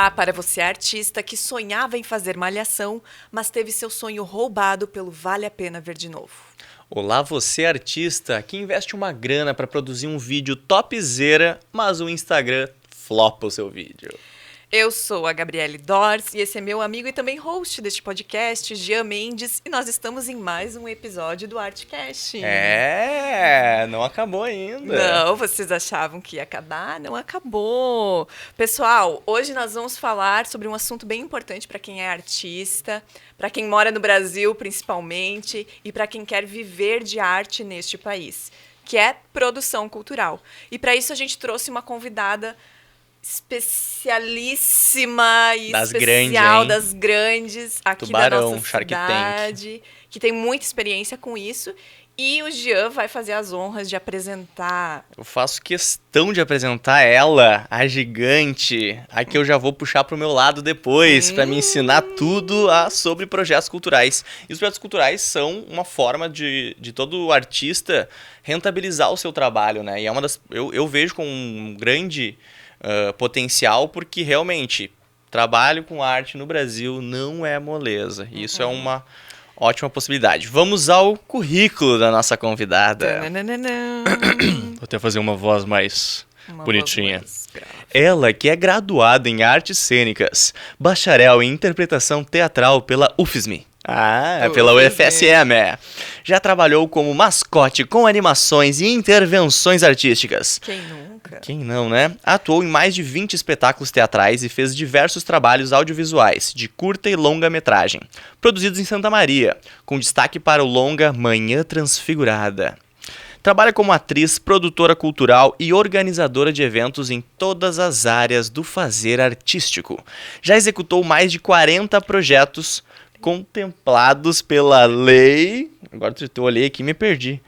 Olá para você artista que sonhava em fazer malhação, mas teve seu sonho roubado pelo Vale a Pena Ver de Novo. Olá você artista que investe uma grana para produzir um vídeo topzera, mas o Instagram flopa o seu vídeo. Eu sou a Gabriele Dors e esse é meu amigo e também host deste podcast, Jean Mendes, e nós estamos em mais um episódio do Artcast. Não acabou ainda. Não, vocês achavam que ia acabar? Não acabou. Pessoal, hoje nós vamos falar sobre um assunto bem importante para quem é artista, para quem mora no Brasil principalmente e para quem quer viver de arte neste país, que é produção cultural. E para isso a gente trouxe uma convidada especialíssima e das especial grandes, das grandes aqui Tubarão, da nossa Shark cidade, que tem muita experiência com isso. E o Jean vai fazer as honras de apresentar. Eu faço questão de apresentar ela, a gigante, a que eu já vou puxar pro meu lado depois, para me ensinar tudo sobre projetos culturais. E os projetos culturais são uma forma de todo artista rentabilizar o seu trabalho, né? E é uma das, eu vejo com um grande potencial, porque realmente trabalho com arte no Brasil não é moleza. E isso é uma ótima possibilidade. Vamos ao currículo da nossa convidada. Vou até fazer uma voz mais bonitinha. Ela que é graduada em artes cênicas, bacharel em interpretação teatral pela UFSM. Pela UFSM. Já trabalhou como mascote com animações e intervenções artísticas. Quem nunca? Quem não, né? Atuou em mais de 20 espetáculos teatrais e fez diversos trabalhos audiovisuais, de curta e longa metragem, produzidos em Santa Maria, com destaque para o longa Manhã Transfigurada. Trabalha como atriz, produtora cultural e organizadora de eventos em todas as áreas do fazer artístico. Já executou mais de 40 projetos contemplados pela lei... Agora eu olhei aqui e me perdi.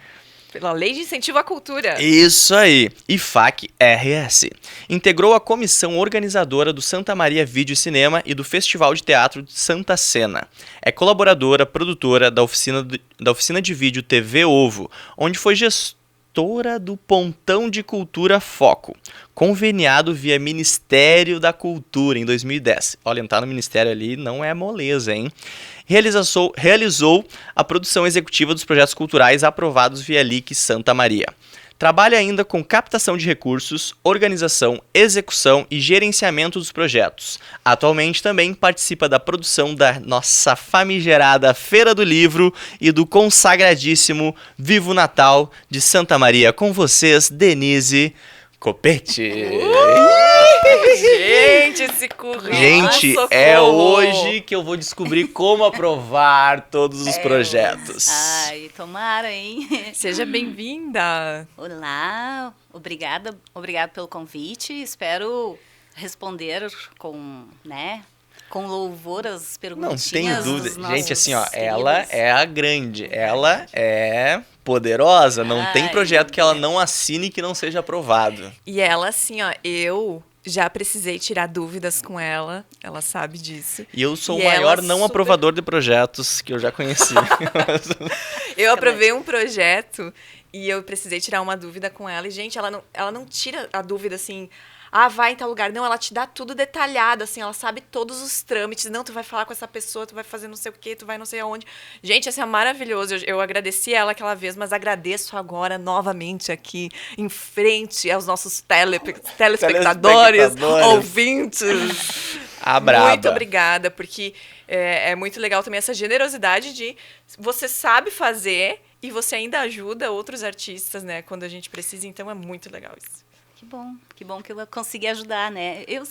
Pela Lei de Incentivo à Cultura. Isso aí, IFAC-RS. Integrou a comissão organizadora do Santa Maria Vídeo e Cinema e do Festival de Teatro de Santa Cena. É colaboradora, produtora da oficina de vídeo TV Ovo, onde foi gestora do Pontão de Cultura Foco, conveniado via Ministério da Cultura em 2010. Olha, entrar no Ministério ali não é moleza, hein? Realizou a produção executiva dos projetos culturais aprovados via LIC Santa Maria. Trabalha ainda com captação de recursos, organização, execução e gerenciamento dos projetos. Atualmente também participa da produção da nossa famigerada Feira do Livro e do consagradíssimo Vivo Natal de Santa Maria. Com vocês, Denise Copete. Gente, esse currículo. Gente, é hoje que eu vou descobrir como aprovar todos os projetos. Ai, tomara, hein? Seja bem-vinda. Olá, obrigada pelo convite. Espero responder com louvor as perguntinhas. Não tenho dúvida. dos nossos Gente, assim, ó, queridos. ela é a grande, ela é poderosa, não tem projeto que ela não assine que não seja aprovado. E ela, assim, ó, eu já precisei tirar dúvidas com ela sabe disso. E eu sou E o maior ela não aprovador de projetos que eu já conheci. Eu aprovei um projeto e eu precisei tirar uma dúvida com ela. E, gente, ela não tira a dúvida assim... vai em tal lugar. Não, ela te dá tudo detalhado, assim, ela sabe todos os trâmites. Não, tu vai falar com essa pessoa, tu vai fazer não sei o quê, tu vai não sei aonde. Gente, assim, é maravilhoso. Eu agradeci ela aquela vez, mas agradeço agora novamente aqui, em frente aos nossos telespectadores, ouvintes. Braba. Muito obrigada, porque é muito legal também essa generosidade de você sabe fazer e você ainda ajuda outros artistas, né, quando a gente precisa. Então, é muito legal isso. Que bom que eu consegui ajudar, né? Eu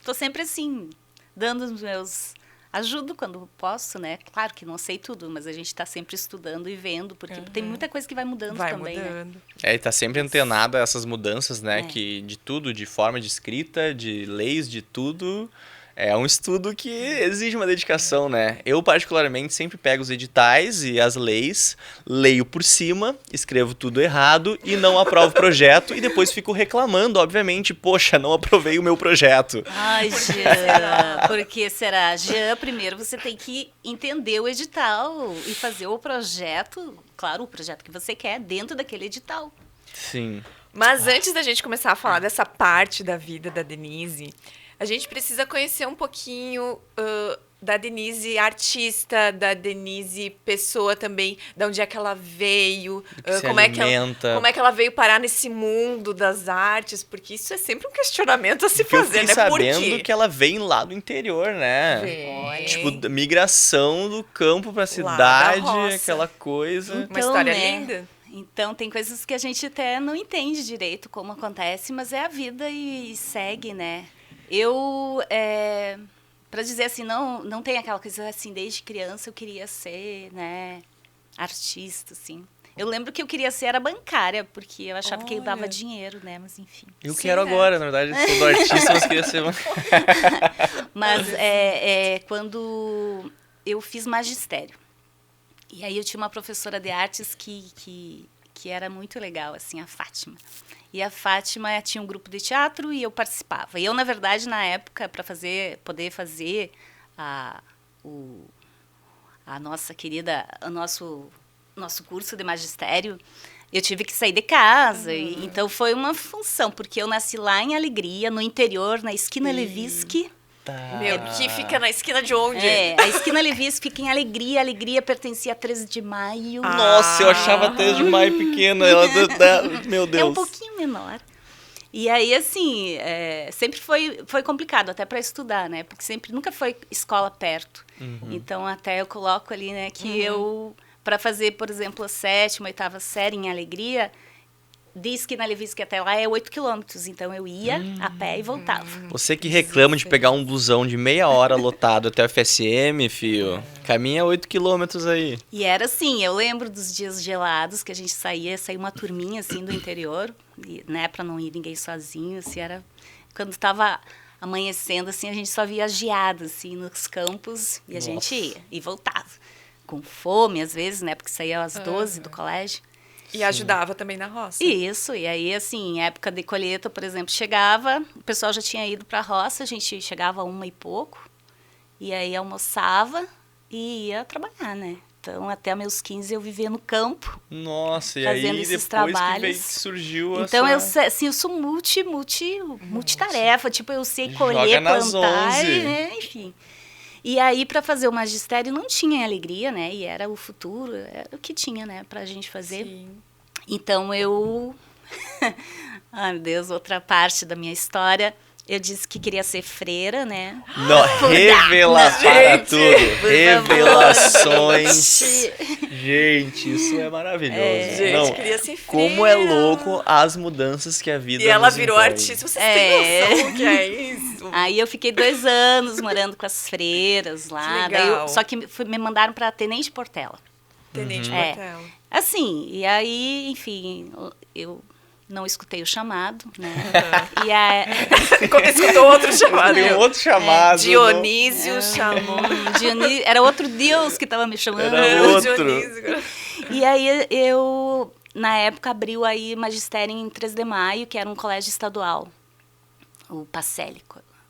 tô sempre assim, dando os meus... Ajudo quando posso, né? Claro que não sei tudo, mas a gente está sempre estudando e vendo, porque tem muita coisa que vai mudando também, né? E tá sempre antenada a essas mudanças, né? Que de tudo, de forma de escrita, de leis, de tudo... É um estudo que exige uma dedicação, né? Eu, particularmente, sempre pego os editais e as leis, leio por cima, escrevo tudo errado e não aprovo o projeto e depois fico reclamando, obviamente, poxa, não aprovei o meu projeto. Ai, Jean, por que será? Jean, primeiro você tem que entender o edital e fazer o projeto, claro, o projeto que você quer dentro daquele edital. Sim. Mas antes da gente começar a falar dessa parte da vida da Denise... A gente precisa conhecer um pouquinho da Denise artista, da Denise pessoa também, de onde é que ela veio, como é que ela veio parar nesse mundo das artes, porque isso é sempre um questionamento a se fazer, né? Sabendo que ela vem lá do interior, né? Tipo, migração do campo pra cidade, aquela coisa. Então, uma história linda. Então, tem coisas que a gente até não entende direito como acontece, mas é a vida e segue, né? Eu, para dizer assim, não tem aquela coisa assim, desde criança eu queria ser, né, artista, assim. Eu lembro que eu queria ser era bancária, porque eu achava que eu dava dinheiro, né, mas enfim. Eu quero agora, na verdade, eu sou do artista, mas queria ser Mas quando eu fiz magistério. E aí eu tinha uma professora de artes que era muito legal, assim, a Fátima. E a Fátima tinha um grupo de teatro e eu participava. E eu, na verdade, na época, para poder fazer o nosso curso de magistério, eu tive que sair de casa. E, então, foi uma função, porque eu nasci lá em Alegria, no interior, na esquina Levisque. Que fica na esquina de onde? A esquina Levis fica em Alegria. Alegria pertencia a 13 de Maio. Nossa, eu achava a 13 de Maio pequena. Meu Deus. É um pouquinho menor. E aí, assim, sempre foi complicado, até para estudar, né? Porque nunca foi escola perto. Então, até eu coloco ali, né, que eu, para fazer, por exemplo, a 7ª, 8ª série em Alegria, de esquina Levisque até lá é 8 quilômetros. Então, eu ia a pé e voltava. Você que reclama de pegar um busão de meia hora lotado até o FSM, filho, caminha 8 quilômetros aí. E era assim, eu lembro dos dias gelados que a gente saía uma turminha, assim, do interior, né, para não ir ninguém sozinho, assim, era... Quando estava amanhecendo, assim, a gente só via geada, assim, nos campos, e a gente ia e voltava. Com fome, às vezes, né, porque saía às 12 do colégio. E ajudava também na roça. Isso, e aí, assim, época de colheita, por exemplo, chegava, o pessoal já tinha ido para a roça, a gente chegava 1h e pouco, e aí almoçava e ia trabalhar, né? Então, até meus 15 eu vivia no campo. Nossa, e fazendo aí esses depois trabalhos. que surgiu então, eu sou multitarefa, tipo, eu sei colher, plantar, né? Enfim. E aí, para fazer o magistério, não tinha alegria, né? E era o futuro, era o que tinha, né? Pra gente fazer. Sim. Então, eu... Ai, meu Deus, outra parte da minha história. Eu disse que queria ser freira, né? Não, revela para tudo. Revelações. Gente, isso é maravilhoso. Gente, queria ser freira. Como é louco as mudanças que a vida E ela nos virou impõe. artista. Vocês têm noção do que é isso? Aí eu fiquei 2 anos morando com as freiras lá. Que legal. Só que me mandaram para Tenente Portela. Tenente Portela. Assim, e aí, enfim, eu não escutei o chamado, né? Escutou outro chamado. Tem um outro chamado. Dionísio chamou. Dionísio, era outro Deus que estava me chamando. Era outro. Dionísio. E aí eu, na época, abriu aí magistério em 3 de Maio, que era um colégio estadual. O Pacelli,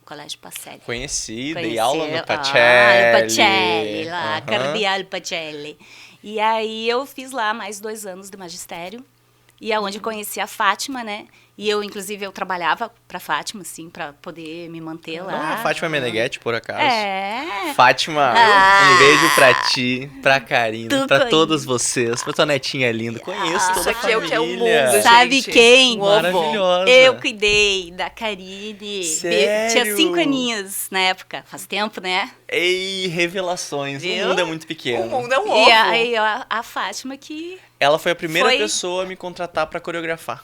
Colégio Pacelli. Conheci, dei Conheci, aula no Pacelli. no Pacelli, lá, Cardeal Pacelli. E aí eu fiz lá mais 2 anos de magistério. E é onde eu conheci a Fátima, né? E eu, inclusive, eu trabalhava pra Fátima, assim, pra poder me manter lá. Não é a Fátima Meneghetti, por acaso? Fátima, um beijo pra ti, pra Karina, pra todos vocês, pra tua netinha linda. Conheço toda a família. Isso aqui é o que é o mundo, Sabe gente? quem? Maravilhosa. Eu cuidei da Karine. Sério? Tinha 5 aninhos na época. Faz tempo, né? Ei, revelações. Viu? O mundo é muito pequeno. O mundo é um ovo. E aí a Fátima que... Ela foi a primeira pessoa a me contratar pra coreografar.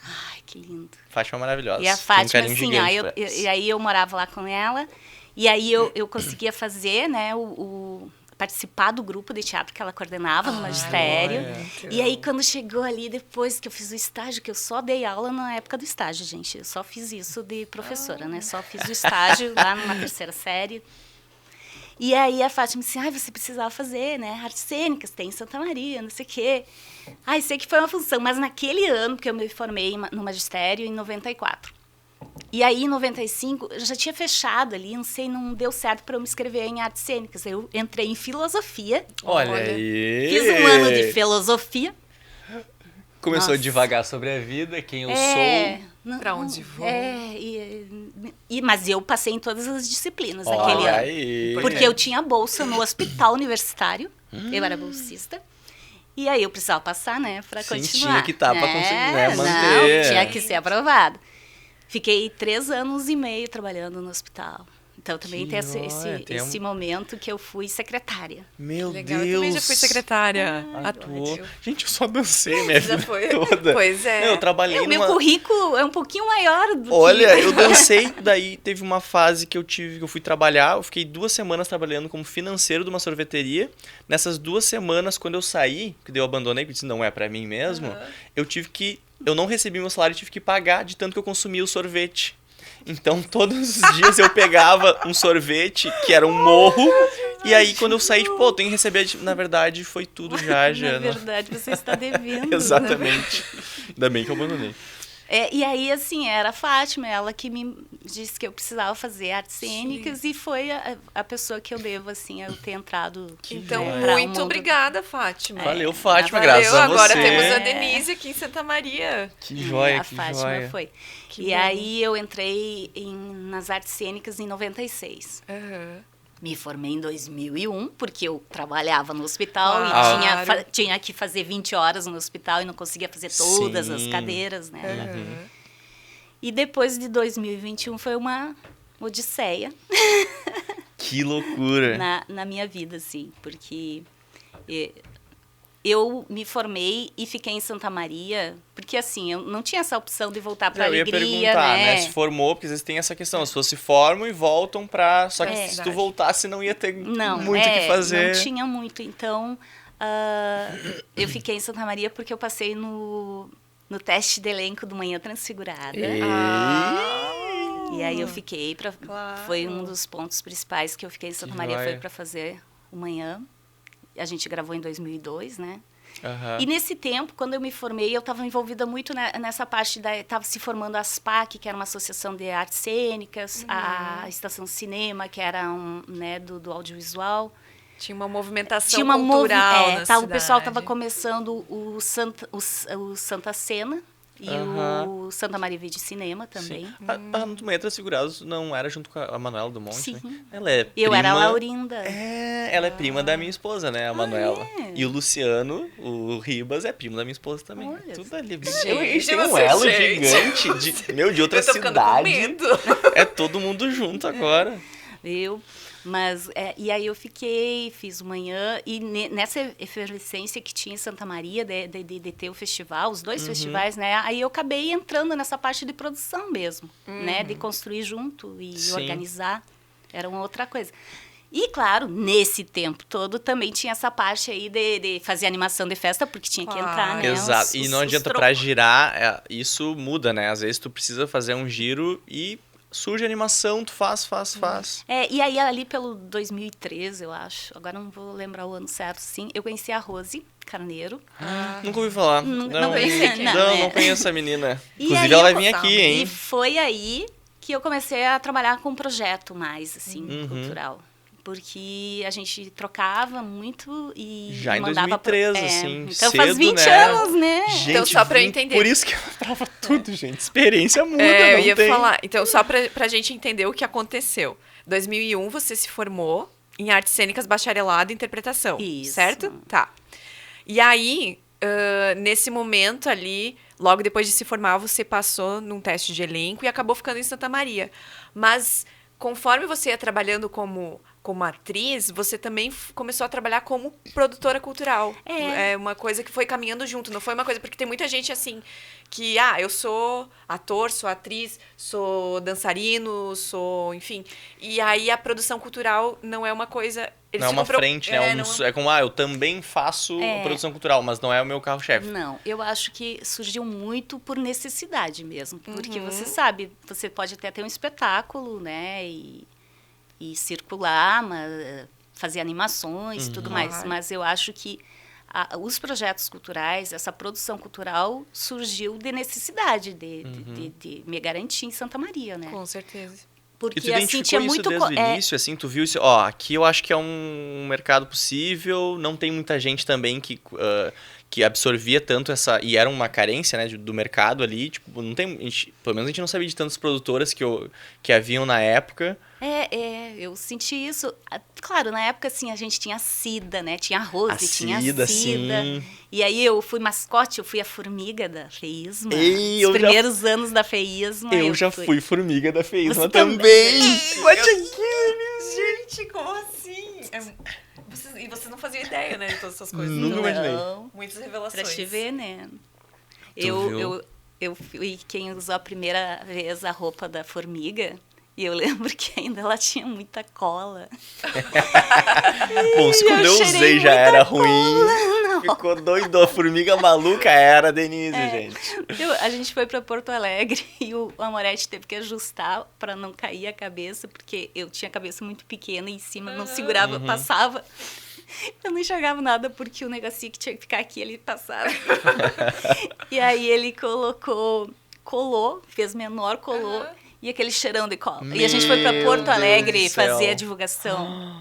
Ai, que lindo. Fátima maravilhosa. E a Tem um Fátima, carinho assim, gigante e aí eu morava lá com ela. E aí eu conseguia fazer, né, participar do grupo de teatro que ela coordenava no magistério. E aí, quando chegou ali, depois que eu fiz o estágio, que eu só dei aula na época do estágio, gente. Eu só fiz isso de professora, né? Só fiz o estágio lá numa 3ª série. E aí a Fátima disse, você precisava fazer, né? Artes cênicas, tem em Santa Maria, não sei o quê. Sei que foi uma função, mas naquele ano, porque eu me formei no magistério em 94. E aí, em 95, eu já tinha fechado ali, não deu certo para eu me inscrever em artes cênicas. Eu entrei em filosofia. Olha aí. Fiz um ano de filosofia. Começou a divagar sobre a vida, quem eu sou. Pra onde vou? Mas eu passei em todas as disciplinas Olha naquele ano. aí. Porque eu tinha bolsa no hospital universitário, eu era bolsista. E aí eu precisava passar, né, para Sim, continuar. tinha que estar para conseguir, né, manter. Não, tinha que ser aprovado. Fiquei 3 anos e meio trabalhando no hospital. Então também tem esse momento que eu fui secretária. Meu Legal, Deus. eu também já fui secretária. Atuou. Gente, eu só dancei minha Já vida foi. toda. Pois é. Eu trabalhei O meu numa... currículo é um pouquinho maior do Olha, que... eu dancei, daí teve uma fase que eu fui trabalhar, eu fiquei 2 semanas trabalhando como financeiro de uma sorveteria. Nessas 2 semanas, quando eu saí, que daí eu abandonei, porque disse, não é pra mim mesmo, eu não recebi meu salário e tive que pagar de tanto que eu consumia o sorvete. Então, todos os dias eu pegava um sorvete, que era um morro, e aí quando eu saí, tipo, tenho que receber, na verdade, foi tudo já. Na verdade, você está devendo. Exatamente. Ainda bem que eu abandonei. E aí, assim, era a Fátima, ela que me disse que eu precisava fazer artes cênicas e foi a pessoa que eu devo, assim, eu ter entrado. Então, joia. muito obrigada, Fátima. Valeu, Fátima, Valeu, graças a agora você. temos a Denise aqui em Santa Maria. Que joia, A que Fátima joia. foi. Que E bom. aí eu entrei nas artes cênicas em 96. Aham. Me formei em 2001, porque eu trabalhava no hospital Claro. e tinha que fazer 20 horas no hospital e não conseguia fazer todas as Sim. cadeiras, né? Aham. E depois de 2021 foi uma odisseia Que loucura. na minha vida, assim, porque eu me formei e fiquei em Santa Maria, porque assim, eu não tinha essa opção de voltar para Eu ia Alegria, perguntar, né? Se formou, porque às vezes tem essa questão, as pessoas se formam e voltam pra... Só que É. se tu voltasse, não ia ter Não, muito o que fazer. não tinha muito. Então, eu fiquei em Santa Maria porque eu passei no teste de elenco do Manhã Transfigurada. E aí eu fiquei para Claro. foi um dos pontos principais que eu fiquei em Santa Que Maria, joia. foi para fazer o Manhã. A gente gravou em 2002, né? Aham. E nesse tempo, quando eu me formei, eu estava envolvida muito nessa parte estava se formando a ASPAC, que era uma associação de artes cênicas, a Estação Cinema, que era do audiovisual. Tinha uma movimentação Tinha uma cultural na o pessoal estava cidade. começando o Santa Cena e Aham. o Santa Maria Vídeo Cinema também. Sim. A Manhã Transfigurados não era junto com a Manuela do Monte, Sim. né? Ela é Eu prima... era a Laurinda. Ela é prima da minha esposa, né? A Manuela. é? E o Luciano, o Ribas, é primo da minha esposa também. Olha Tudo ali. Gente, Tem um você, elo gente. gigante de outra Eu tô ficando com cidade. medo. É todo mundo junto agora. E aí eu fiz o Manhã, e nessa efervescência que tinha em Santa Maria, de ter o festival, os 2 festivais, né? Aí eu acabei entrando nessa parte de produção mesmo, né? De construir junto e Sim. organizar. Era uma outra coisa. E, claro, nesse tempo todo também tinha essa parte aí de fazer animação de festa, porque tinha que Claro. entrar, né? Exato. E não adianta pra girar, isso muda, né? Às vezes tu precisa fazer um giro e surge animação, tu faz. E aí ali pelo 2013, eu acho, agora não vou lembrar o ano certo, sim, eu conheci a Rose Carneiro. Nunca ouvi falar. Não conhecia, Não conheço a menina. E Inclusive, aí ela vai eu vir passava. aqui, hein? E foi aí que eu comecei a trabalhar com um projeto mais, assim, cultural. Porque a gente trocava muito e Já em mandava 2013, assim, então cedo, faz 20 né? anos, né? Gente, Então, só pra eu entender. Por isso que ela trava tudo, gente. Experiência muda, Eu não ia tem. falar. Então, só pra gente entender o que aconteceu. 2001, você se formou em Artes Cênicas, bacharelado em interpretação. Isso. Certo? Tá. E aí, nesse momento ali, logo depois de se formar, você passou num teste de elenco e acabou ficando em Santa Maria. Mas, conforme você ia trabalhando como atriz, você também começou a trabalhar como produtora cultural. É uma coisa que foi caminhando junto, não foi uma coisa... Porque tem muita gente, assim, que... eu sou ator, sou atriz, sou dançarino, enfim. E aí a produção cultural não é uma coisa... Não é uma frente, né? É como, eu também faço produção cultural, mas não é o meu carro-chefe. Não, eu acho que surgiu muito por necessidade mesmo. Porque você sabe, você pode até ter um espetáculo, né? E circular, fazer animações e tudo mais. Mas eu acho que os projetos culturais, essa produção cultural surgiu de necessidade de me garantir em Santa Maria, né? Com certeza. E Porque tu assim, identificou tinha isso muito... desde o início, assim? Tu viu isso? Ó, aqui eu acho que é um mercado possível, não tem muita gente também que absorvia tanto essa... E era uma carência, né, do mercado ali. Tipo, não tem... pelo menos a gente não sabia de tantas produtoras que haviam na época. eu senti isso. Claro, na época, assim, a gente tinha a Cida, né? Tinha a Rose, tinha a Cida, Cida. sim. E aí eu fui mascote, eu fui a formiga da Feísma. Ei, Os primeiros anos da Feísma. Eu já fui formiga da Feísma Você também. também? What again? Gente, como assim? E vocês não faziam ideia, né, de todas essas coisas. Nunca imaginei. Não, Muitas revelações. pra te ver, né? viu? Eu fui quem usou a primeira vez a roupa da formiga. E eu lembro que ainda ela tinha muita cola. Bom, se quando eu usei já era ruim. Não. Ficou doido, a formiga maluca era a Denise, gente. A gente foi para Porto Alegre e o Amoretti teve que ajustar para não cair a cabeça, porque eu tinha a cabeça muito pequena e em cima não segurava, passava. Eu não enxergava nada porque o negocinho que tinha que ficar aqui, ele passava. E aí ele colou, fez menor, colou. E aquele cheirão de cola. E a gente foi para Porto Alegre fazer a divulgação.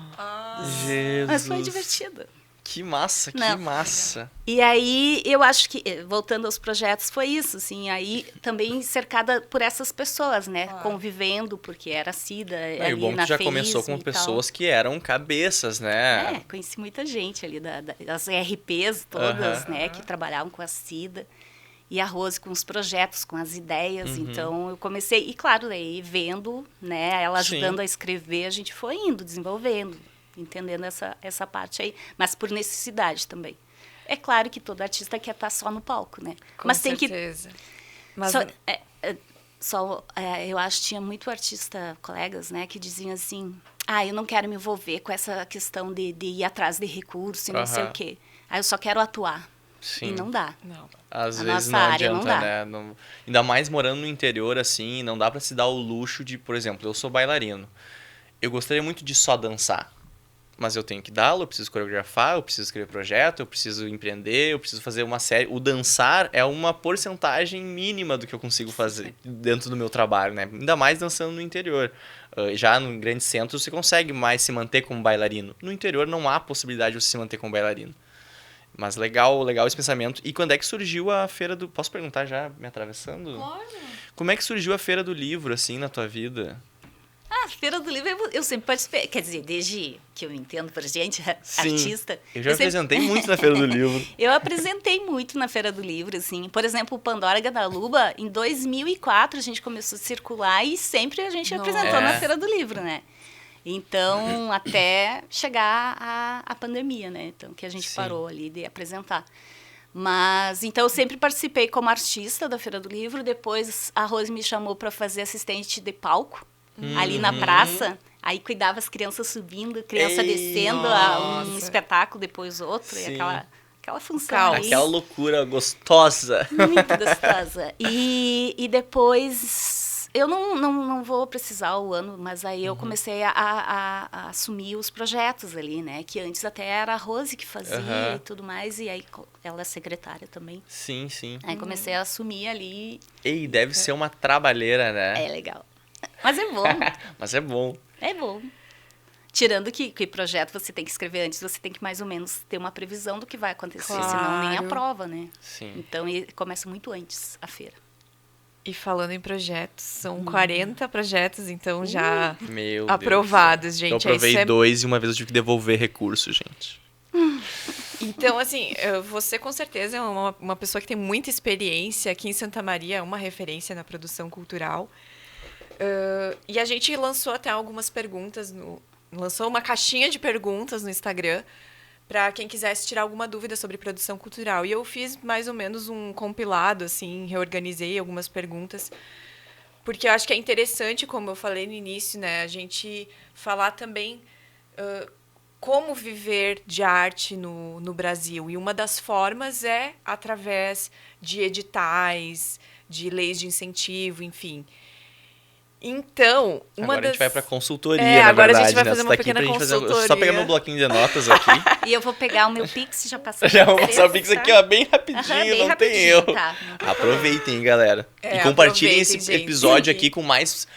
Jesus. Mas foi divertido. Que massa, que Não. massa. E aí, eu acho que, voltando aos projetos, foi isso, assim, aí também cercada por essas pessoas, né, convivendo, porque era a Cida, E ali o bom é que na tu já Feísma começou com e tal. pessoas que eram cabeças, né? Conheci muita gente ali, das RPs todas, né, que trabalhavam com a Cida, e a Rose com os projetos, com as ideias, então eu comecei, e claro, aí vendo, né, ela ajudando Sim. a escrever, a gente foi indo, desenvolvendo, entendendo essa parte aí, mas por necessidade também. É claro que todo artista quer estar só no palco, né? Com mas certeza. Mas eu acho que tinha muito artista, colegas, né, que diziam assim, eu não quero me envolver com essa questão de ir atrás de recurso e não sei o quê. Eu só quero atuar. Sim. E não dá. não. Às A vezes nossa não área não adianta, dá. né? Ainda mais morando no interior, assim, não dá pra se dar o luxo de, por exemplo, eu sou bailarino. Eu gostaria muito de só dançar. Mas eu tenho que dar aula, eu preciso coreografar, eu preciso escrever projeto, eu preciso empreender, eu preciso fazer uma série. O dançar é uma porcentagem mínima do que eu consigo fazer dentro do meu trabalho, né? Ainda mais dançando no interior. Já no grande centro você consegue mais se manter como bailarino. No interior não há possibilidade de você se manter como bailarino. Mas legal esse pensamento. E quando é que surgiu a Feira do... Posso perguntar já, me atravessando? Claro. Como é que surgiu a Feira do Livro, assim, na tua vida? A Feira do Livro, eu sempre participei. Quer dizer, desde que eu entendo por gente, Sim, artista. Eu já apresentei muito na Feira do Livro. Eu apresentei muito na Feira do Livro, assim. Por exemplo, o Pandora Gadaluba, em 2004, a gente começou a circular e sempre a gente apresentou na Feira do Livro, né? Então, até chegar a pandemia, né? Então, que a gente parou ali de apresentar. Mas, então, eu sempre participei como artista da Feira do Livro. Depois, a Rose me chamou para fazer assistente de palco, ali na praça. Aí, cuidava as crianças subindo, criança descendo, um espetáculo, depois outro. Sim. E aquela função aí. Aquela loucura gostosa. Muito gostosa. E depois... Eu não vou precisar o ano, mas aí eu comecei a assumir os projetos ali, né? Que antes até era a Rose que fazia e tudo mais. E aí ela é secretária também. Sim, sim. Aí comecei a assumir ali. Ei, deve ser uma trabalheira, né? É legal. Mas é bom. Mas é bom. É bom. Tirando que projeto você tem que escrever antes, você tem que mais ou menos ter uma previsão do que vai acontecer. Claro. Senão nem aprova, né? Sim. Então começa muito antes a feira. E falando em projetos, são 40 projetos, então já Meu aprovados, Deus. gente. Eu aprovei Isso é 2 e uma vez eu tive que devolver recurso, gente. Então, assim, você com certeza é uma pessoa que tem muita experiência aqui em Santa Maria, é uma referência na produção cultural. E a gente lançou até algumas perguntas, lançou uma caixinha de perguntas no Instagram para quem quisesse tirar alguma dúvida sobre produção cultural. E eu fiz mais ou menos um compilado, assim, reorganizei algumas perguntas, porque eu acho que é interessante, como eu falei no início, né, a gente falar também como viver de arte no Brasil. E uma das formas é através de editais, de leis de incentivo, enfim. Então, Agora a gente vai pra consultoria, na agora verdade, a gente vai né? fazer Você uma tá aqui pequena pra gente consultoria. só pegar meu bloquinho de notas aqui. E eu vou pegar o meu Pix e já passar. Já vou passar o Pix aqui, ó, bem rapidinho, bem não tem rapidinho, erro. tá, não tem Aproveitem, galera. É, E compartilhem aproveitem, esse gente. episódio aqui com mais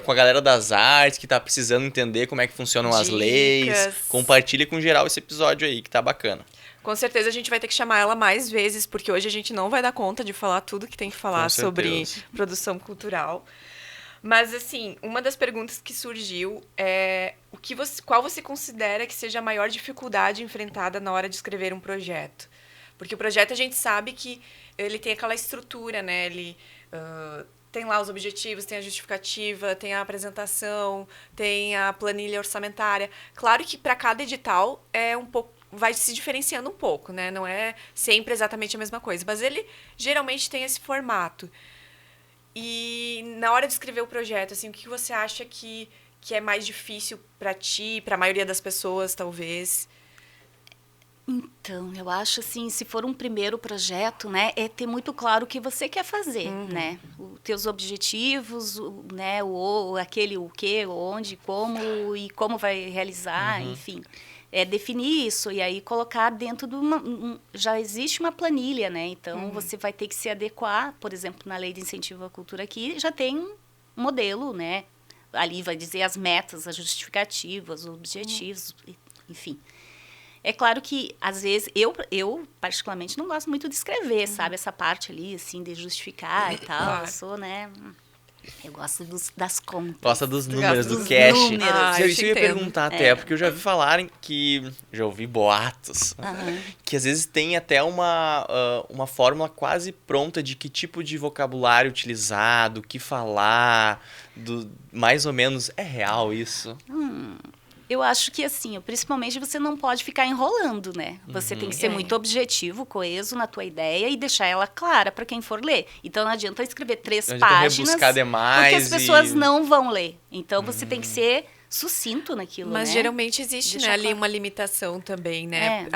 com a galera das artes que tá precisando entender como é que funcionam as leis. Compartilha com geral esse episódio aí, que tá bacana. Com certeza a gente vai ter que chamar ela mais vezes, porque hoje a gente não vai dar conta de falar tudo que tem que falar sobre produção cultural. Mas, assim, uma das perguntas que surgiu é qual você considera que seja a maior dificuldade enfrentada na hora de escrever um projeto? Porque o projeto a gente sabe que ele tem aquela estrutura, né? Ele tem lá os objetivos, tem a justificativa, tem a apresentação, tem a planilha orçamentária. Claro que para cada edital vai se diferenciando um pouco, né? Não é sempre exatamente a mesma coisa, mas ele geralmente tem esse formato. E na hora de escrever o projeto, assim, o que você acha que é mais difícil para ti, para a maioria das pessoas, talvez? Então, eu acho assim, se for um primeiro projeto, né, é ter muito claro o que você quer fazer, né? Os teus objetivos, né, o que, onde, como e como vai realizar, enfim. É definir isso e aí colocar dentro de já existe uma planilha, né? Então, você vai ter que se adequar, por exemplo, na Lei de Incentivo à Cultura aqui, já tem um modelo, né? Ali vai dizer as metas, as justificativas, os objetivos, enfim. É claro que, às vezes, eu particularmente não gosto muito de escrever, sabe? Essa parte ali, assim, de justificar e tal. Claro. Eu sou, né? Eu gosto das contas. Gosta dos números, do cash. Números. Eu ia perguntar até, porque eu já vi falarem que... Já ouvi boatos. Que às vezes tem até uma fórmula quase pronta de que tipo de vocabulário utilizado, o que falar, mais ou menos. É real isso? Eu acho que, assim, principalmente você não pode ficar enrolando, né? Você tem que ser muito objetivo, coeso na tua ideia e deixar ela clara para quem for ler. Então, não adianta escrever 3 páginas, rebuscar demais porque as pessoas não vão ler. Então, você tem que ser sucinto naquilo, Mas né? geralmente existe, né, ali uma limitação também, né?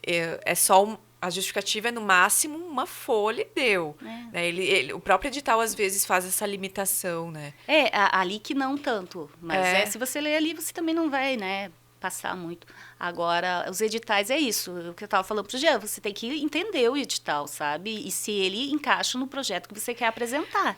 É só a justificativa é no máximo uma folha e deu. Né? O próprio edital, às vezes, faz essa limitação, né? Ali que não tanto. Mas se você ler ali, você também não vai, né, passar muito. Agora, os editais é isso. O que eu estava falando pro Jean, você tem que entender o edital, sabe? E se ele encaixa no projeto que você quer apresentar.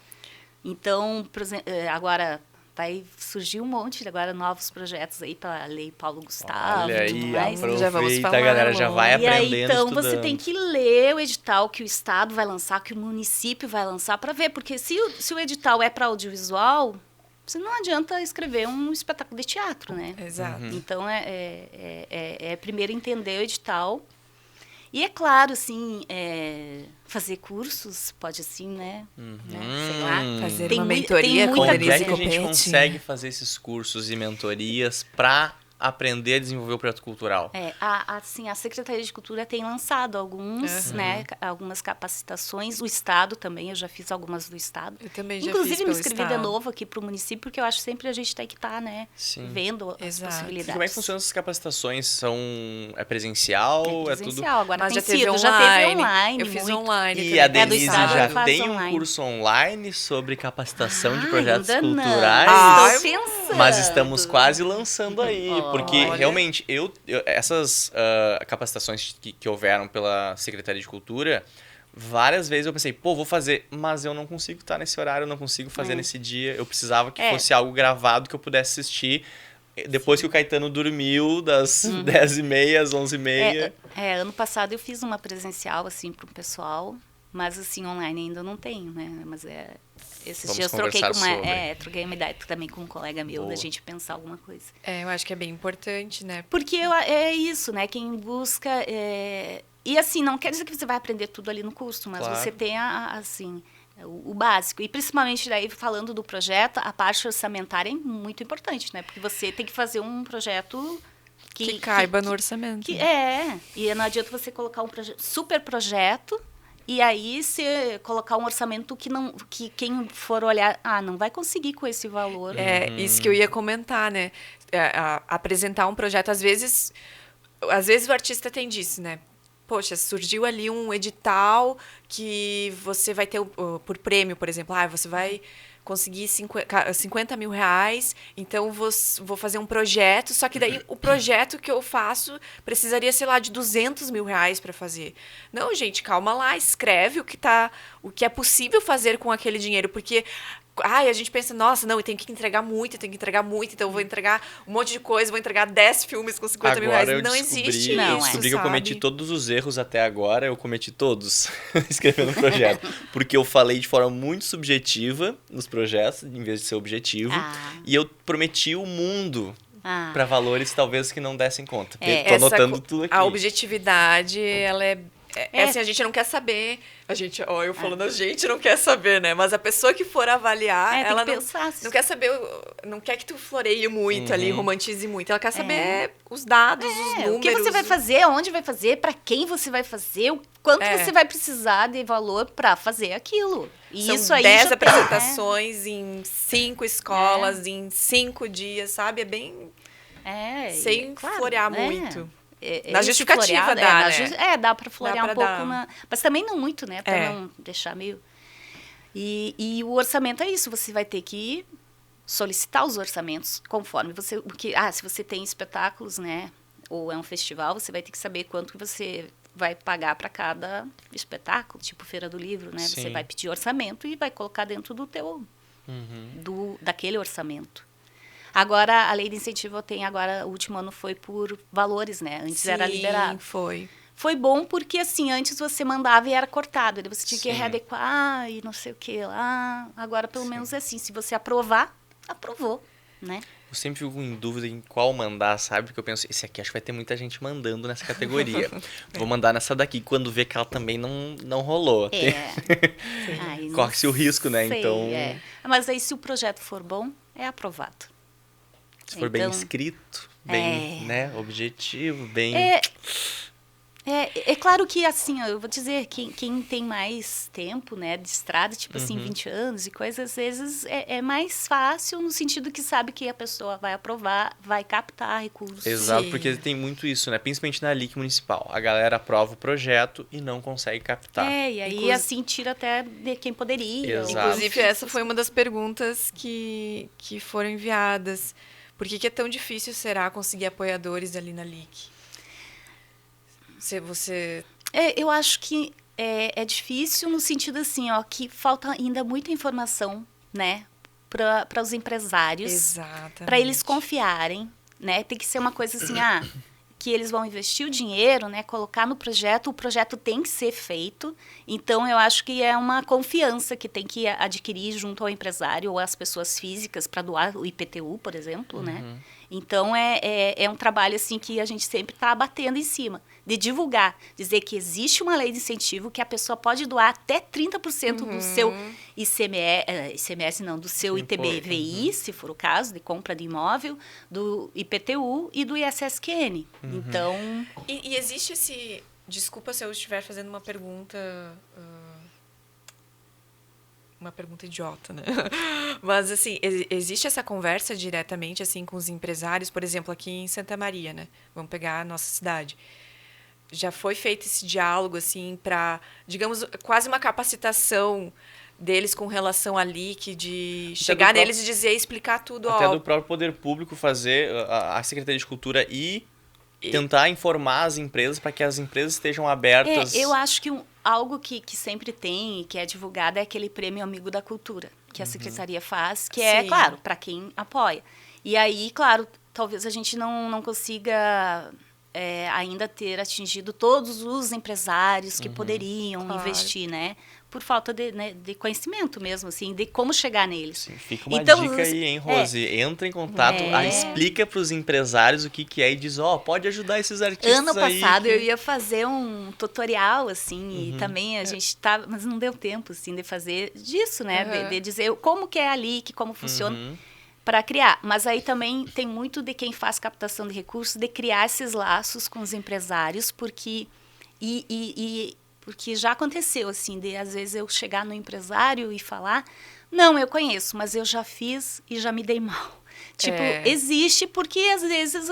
Então, por exemplo, agora... Vai surgir um monte agora, novos projetos aí para a Lei Paulo Gustavo. Olha aí, mais. Já vamos falar, a galera já vai aprendendo, aí, então, estudando. você tem que ler o edital que o Estado vai lançar, que o município vai lançar, para ver. Porque se o edital é para audiovisual, você não adianta escrever um espetáculo de teatro, né? Exato. Então, primeiro entender o edital. E é claro, assim, fazer cursos, pode assim, né? Sei lá. Fazer uma mentoria com Como é Denise que a gente Copete. consegue fazer esses cursos e mentorias para aprender a desenvolver o projeto cultural? A Secretaria de Cultura tem lançado alguns, né, algumas capacitações. O Estado também, eu já fiz algumas do Estado. Eu também já Inclusive, fiz me pelo inscrevi de Estado. novo aqui para o município, porque eu acho que sempre a gente tem que estar, né, vendo as Exato. possibilidades. E como é que funcionam essas capacitações? É presencial? É presencial, tudo... agora Mas tem já teve sido, online. já teve online. Eu fiz muito. online. E também. a do Denise Estado, já eu faço tem um online. curso online sobre capacitação de Ai, projetos ainda culturais? Não. Estou pensando. Mas estamos quase lançando aí, porque Olha. realmente essas capacitações que houveram pela Secretaria de Cultura, várias vezes eu pensei, vou fazer, mas eu não consigo estar nesse horário, eu não consigo fazer nesse dia, eu precisava que fosse algo gravado que eu pudesse assistir depois que o Caetano dormiu, das 10h30 às 11h30. Ano passado eu fiz uma presencial, assim, para o pessoal, mas, assim, online ainda não tenho, né? Mas esses Vamos dias troquei conversar troquei uma ideia também com um colega meu, Boa. da gente pensar alguma coisa. Eu acho que é bem importante, né? Porque é isso, né? Quem busca... E, assim, não quer dizer que você vai aprender tudo ali no curso, mas Claro. você tem, assim, o básico. E, principalmente, daí, falando do projeto, a parte orçamentária é muito importante, né? Porque você tem que fazer um projeto... Que caiba no orçamento. E não adianta você colocar um super projeto e aí você colocar um orçamento que quem for olhar, não vai conseguir com esse valor. Isso que eu ia comentar, né? Apresentar um projeto, às vezes o artista tem disso, né? Poxa, surgiu ali um edital que você vai ter por prêmio, por exemplo. Você vai conseguir 50 mil reais, então vou fazer um projeto, só que daí o projeto que eu faço precisaria, sei lá, de 200 mil reais para fazer. Não, gente, calma lá, escreve o que é possível fazer com aquele dinheiro, porque Ai, a gente pensa, nossa, não, eu tenho que entregar muito, então eu vou entregar um monte de coisa, vou entregar 10 filmes com 50 mil reais. Não existe Não, eu isso, descobri que eu cometi sabe? todos os erros até agora, eu cometi todos escrevendo um projeto. Porque eu falei de forma muito subjetiva nos projetos, em vez de ser objetivo. E eu prometi o mundo para valores talvez que não dessem conta. Tô anotando tudo aqui. A objetividade, ela é assim, a gente não quer saber. Eu falando a gente não quer saber, né? Mas a pessoa que for avaliar, ela não quer saber, não quer que tu floreie muito ali, romantize muito. Ela quer saber os dados, os números. O que você vai fazer, onde vai fazer, para quem você vai fazer, o quanto você vai precisar de valor para fazer aquilo. E São isso aí 10 apresentações em 5 escolas, em 5 dias, sabe? É bem... sem florear muito. Na justificativa dá, né? Dá pra florear um pouco, mas também não muito, né? Pra não deixar meio... E o orçamento é isso, você vai ter que solicitar os orçamentos conforme você... se você tem espetáculos, né? Ou é um festival, você vai ter que saber quanto que você vai pagar para cada espetáculo, tipo Feira do Livro, né? Sim. Você vai pedir orçamento e vai colocar dentro do teu... daquele orçamento. Agora, a lei de incentivo o último ano foi por valores, né? Antes era liberado. Foi. Foi bom porque, assim, antes você mandava e era cortado. Você tinha que readequar e não sei o que lá. Agora, pelo menos é assim. Se você aprovar, aprovou, né? Eu sempre fico em dúvida em qual mandar, sabe? Porque eu penso, esse aqui acho que vai ter muita gente mandando nessa categoria. Vou mandar nessa daqui, quando ver que ela também não rolou. Corre-se o risco, né? Então... Mas aí, se o projeto for bom, é aprovado. Se for bem escrito, bem objetivo, bem... É claro que, assim, eu vou dizer, quem tem mais tempo, né, de estrada, tipo assim, 20 anos e coisas, às vezes é mais fácil no sentido que sabe que a pessoa vai aprovar, vai captar recursos. Exato, porque tem muito isso, né? Principalmente na LIC municipal. A galera aprova o projeto e não consegue captar. E aí, assim, tira até de quem poderia. Exato. Inclusive, essa foi uma das perguntas que foram enviadas. Por que é tão difícil será conseguir apoiadores ali na LIC? Eu acho que é difícil no sentido assim, que falta ainda muita informação, né, para os empresários. Exatamente. Para eles confiarem, né? Tem que ser uma coisa assim, que eles vão investir o dinheiro, né, colocar no projeto, o projeto tem que ser feito. Então, eu acho que é uma confiança que tem que adquirir junto ao empresário ou às pessoas físicas para doar o IPTU, por exemplo, né? Então, é um trabalho assim que a gente sempre está batendo em cima, de divulgar, dizer que existe uma lei de incentivo que a pessoa pode doar até 30% do seu ICMS, não, do seu ITBVI, se for o caso, de compra de imóvel, do IPTU e do ISSQN. Então... E existe esse... Desculpa se eu estiver fazendo uma pergunta idiota, né? Mas, assim, existe essa conversa diretamente, assim, com os empresários, por exemplo, aqui em Santa Maria, né? Vamos pegar a nossa cidade. Já foi feito esse diálogo, assim, para, digamos, quase uma capacitação deles com relação à LIC, de chegar neles e dizer, explicar tudo. Até do próprio poder público fazer, a Secretaria de Cultura tentar informar as empresas para que as empresas estejam abertas. Eu acho que algo que sempre tem e que é divulgado é aquele prêmio Amigo da Cultura, que a Secretaria faz, que é, claro, para quem apoia. E aí, claro, talvez a gente não consiga ainda ter atingido todos os empresários que poderiam investir, né? Por falta de conhecimento mesmo, assim, de como chegar neles. Sim, fica uma dica aí, hein, Rose? Entra em contato, explica para os empresários o que é e diz, pode ajudar esses artistas Ano passado aí eu ia fazer um tutorial, assim, e também a gente tá, mas não deu tempo, assim, de fazer disso, né? De dizer como que é a LIC, como funciona. Para criar, mas aí também tem muito de quem faz captação de recursos, de criar esses laços com os empresários, porque porque já aconteceu, assim, de às vezes eu chegar no empresário e falar, não, eu conheço, mas eu já fiz e já me dei mal. Tipo, existe porque às vezes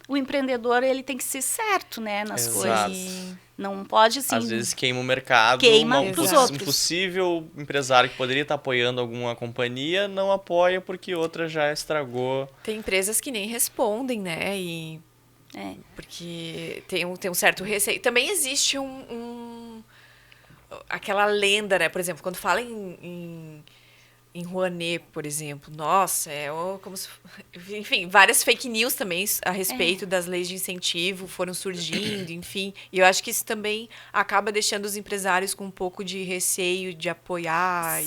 o empreendedor ele tem que ser certo, né, nas coisas. Não pode, assim... Às vezes queima o mercado. Pros outros. Um possível empresário que poderia estar apoiando alguma companhia não apoia porque outra já estragou. Tem empresas que nem respondem, né? Porque tem um certo receio. Também existe aquela lenda, né? Por exemplo, quando fala em em Rouanet, por exemplo. Nossa, como se... Enfim, várias fake news também a respeito das leis de incentivo foram surgindo, enfim. E eu acho que isso também acaba deixando os empresários com um pouco de receio de apoiar.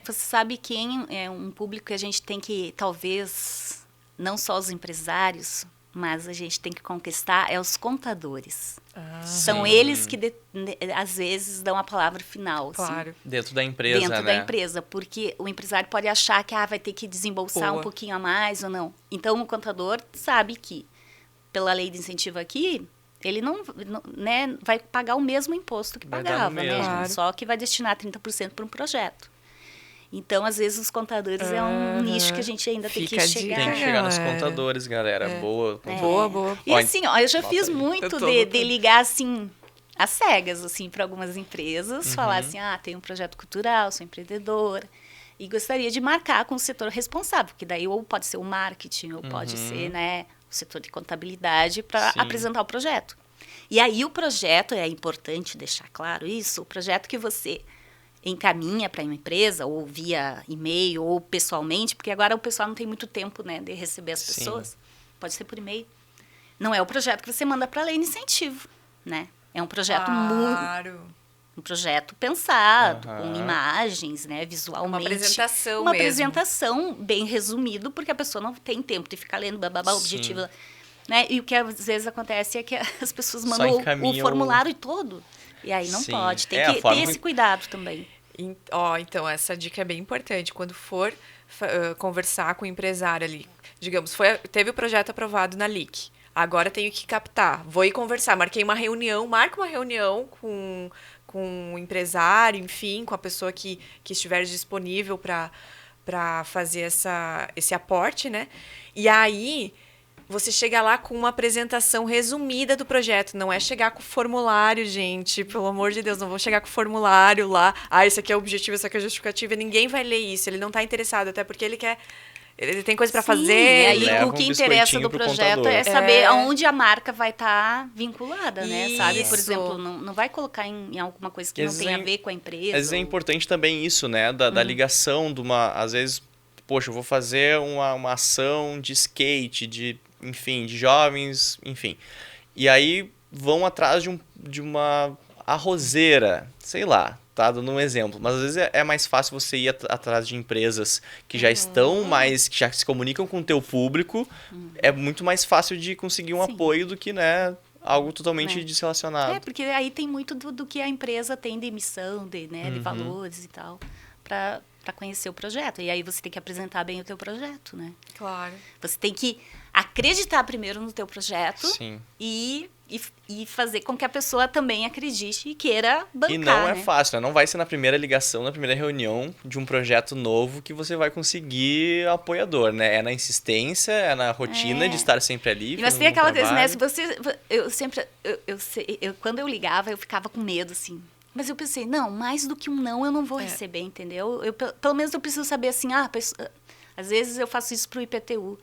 Você sabe quem é um público que a gente tem que, talvez, não só os empresários, mas a gente tem que conquistar, é os contadores. São eles que, às vezes, dão a palavra final. Claro. Assim, Dentro da empresa, dentro da empresa, porque o empresário pode achar que vai ter que desembolsar um pouquinho a mais ou não. Então, o contador sabe que, pela lei de incentivo aqui, ele não né, vai pagar o mesmo imposto que pagava, né? Claro. Só que vai destinar 30% para um projeto. Então, às vezes, os contadores é um nicho que a gente ainda tem que chegar. Tem que chegar nos contadores, galera. Boa. Boa. E assim, eu já fiz muito de ligar, assim, às cegas, assim, para algumas empresas. Falar assim, tem um projeto cultural, sou empreendedora. E gostaria de marcar com o setor responsável. Porque daí ou pode ser o marketing, ou pode ser, né, o setor de contabilidade para apresentar o projeto. E aí o projeto, é importante deixar claro isso, o projeto que você encaminha para uma empresa, ou via e-mail, ou pessoalmente, porque agora o pessoal não tem muito tempo, né, de receber as pessoas. Pode ser por e-mail. Não é o projeto que você manda para a lei de incentivo, né? É um projeto um projeto pensado, com imagens, né, visualmente. Uma apresentação Uma mesmo. Apresentação bem resumido, porque a pessoa não tem tempo de ficar lendo o objetivo. Né? E o que às vezes acontece é que as pessoas mandam o formulário todo. E aí não pode. Tem que ter esse cuidado também. Então, essa dica é bem importante. Quando for conversar com o empresário ali, digamos, teve o projeto aprovado na LIC. Agora tenho que captar. Vou ir conversar. Marca uma reunião com o empresário, enfim, com a pessoa que estiver disponível para fazer esse aporte, né? E aí você chega lá com uma apresentação resumida do projeto. Não é chegar com o formulário, gente. Pelo amor de Deus, não vou chegar com o formulário lá. Esse aqui é o objetivo, essa aqui é a justificativa. Ninguém vai ler isso. Ele não está interessado, até porque ele quer... Ele tem coisa para fazer. E aí, o que interessa do projeto é saber aonde a marca vai estar vinculada, né? Sabe? Por exemplo, não vai colocar em alguma coisa que não tem a ver com a empresa. Às vezes é importante também isso, né? Da ligação de uma... Às vezes, poxa, eu vou fazer uma ação de skate, de jovens, enfim. E aí vão atrás de uma arrozeira, sei lá, tá dando um exemplo. Mas às vezes é mais fácil você ir atrás de empresas que já estão mais, que já se comunicam com o teu público. É muito mais fácil de conseguir um apoio do que, né, algo totalmente desrelacionado. Porque aí tem muito do que a empresa tem de missão, de valores e tal, para conhecer o projeto. E aí você tem que apresentar bem o teu projeto, né? Claro. Você tem que acreditar primeiro no teu projeto e fazer com que a pessoa também acredite e queira bancar. E não é fácil, né? Não vai ser na primeira ligação, na primeira reunião de um projeto novo que você vai conseguir apoiador, né? É na insistência, é na rotina de estar sempre ali. Mas tem aquela coisa, né? Se você, quando eu ligava, eu ficava com medo, assim. Mas eu pensei, não, mais do que um não eu não vou receber, entendeu? Pelo menos eu preciso saber assim, às vezes eu faço isso para o IPTU.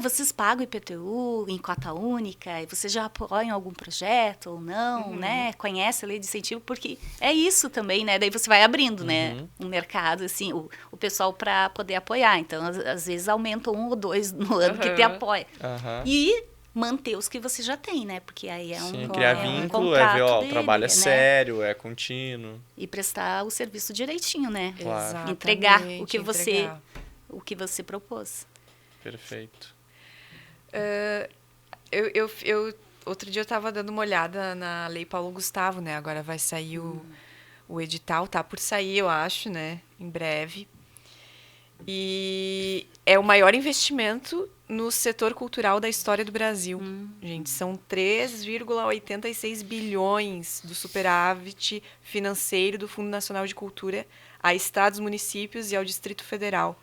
Vocês pagam IPTU em cota única? E vocês já apoiam algum projeto ou não, né? Conhece a lei de incentivo? Porque é isso também, né? Daí você vai abrindo, né? Um mercado, assim, o pessoal para poder apoiar. Então, às vezes aumenta 1 ou 2 no ano que te apoia. E manter os que você já tem, né? Porque aí criar vínculo, ver, o trabalho é sério, é contínuo. E prestar o serviço direitinho, né? Claro. Entregar o que você propôs. Perfeito. Outro dia eu estava dando uma olhada na Lei Paulo Gustavo, né? Agora vai sair o edital, tá por sair, eu acho, né? Em breve. E é o maior investimento no setor cultural da história do Brasil. Gente, são 3,86 bilhões do superávit financeiro do Fundo Nacional de Cultura a estados, municípios e ao Distrito Federal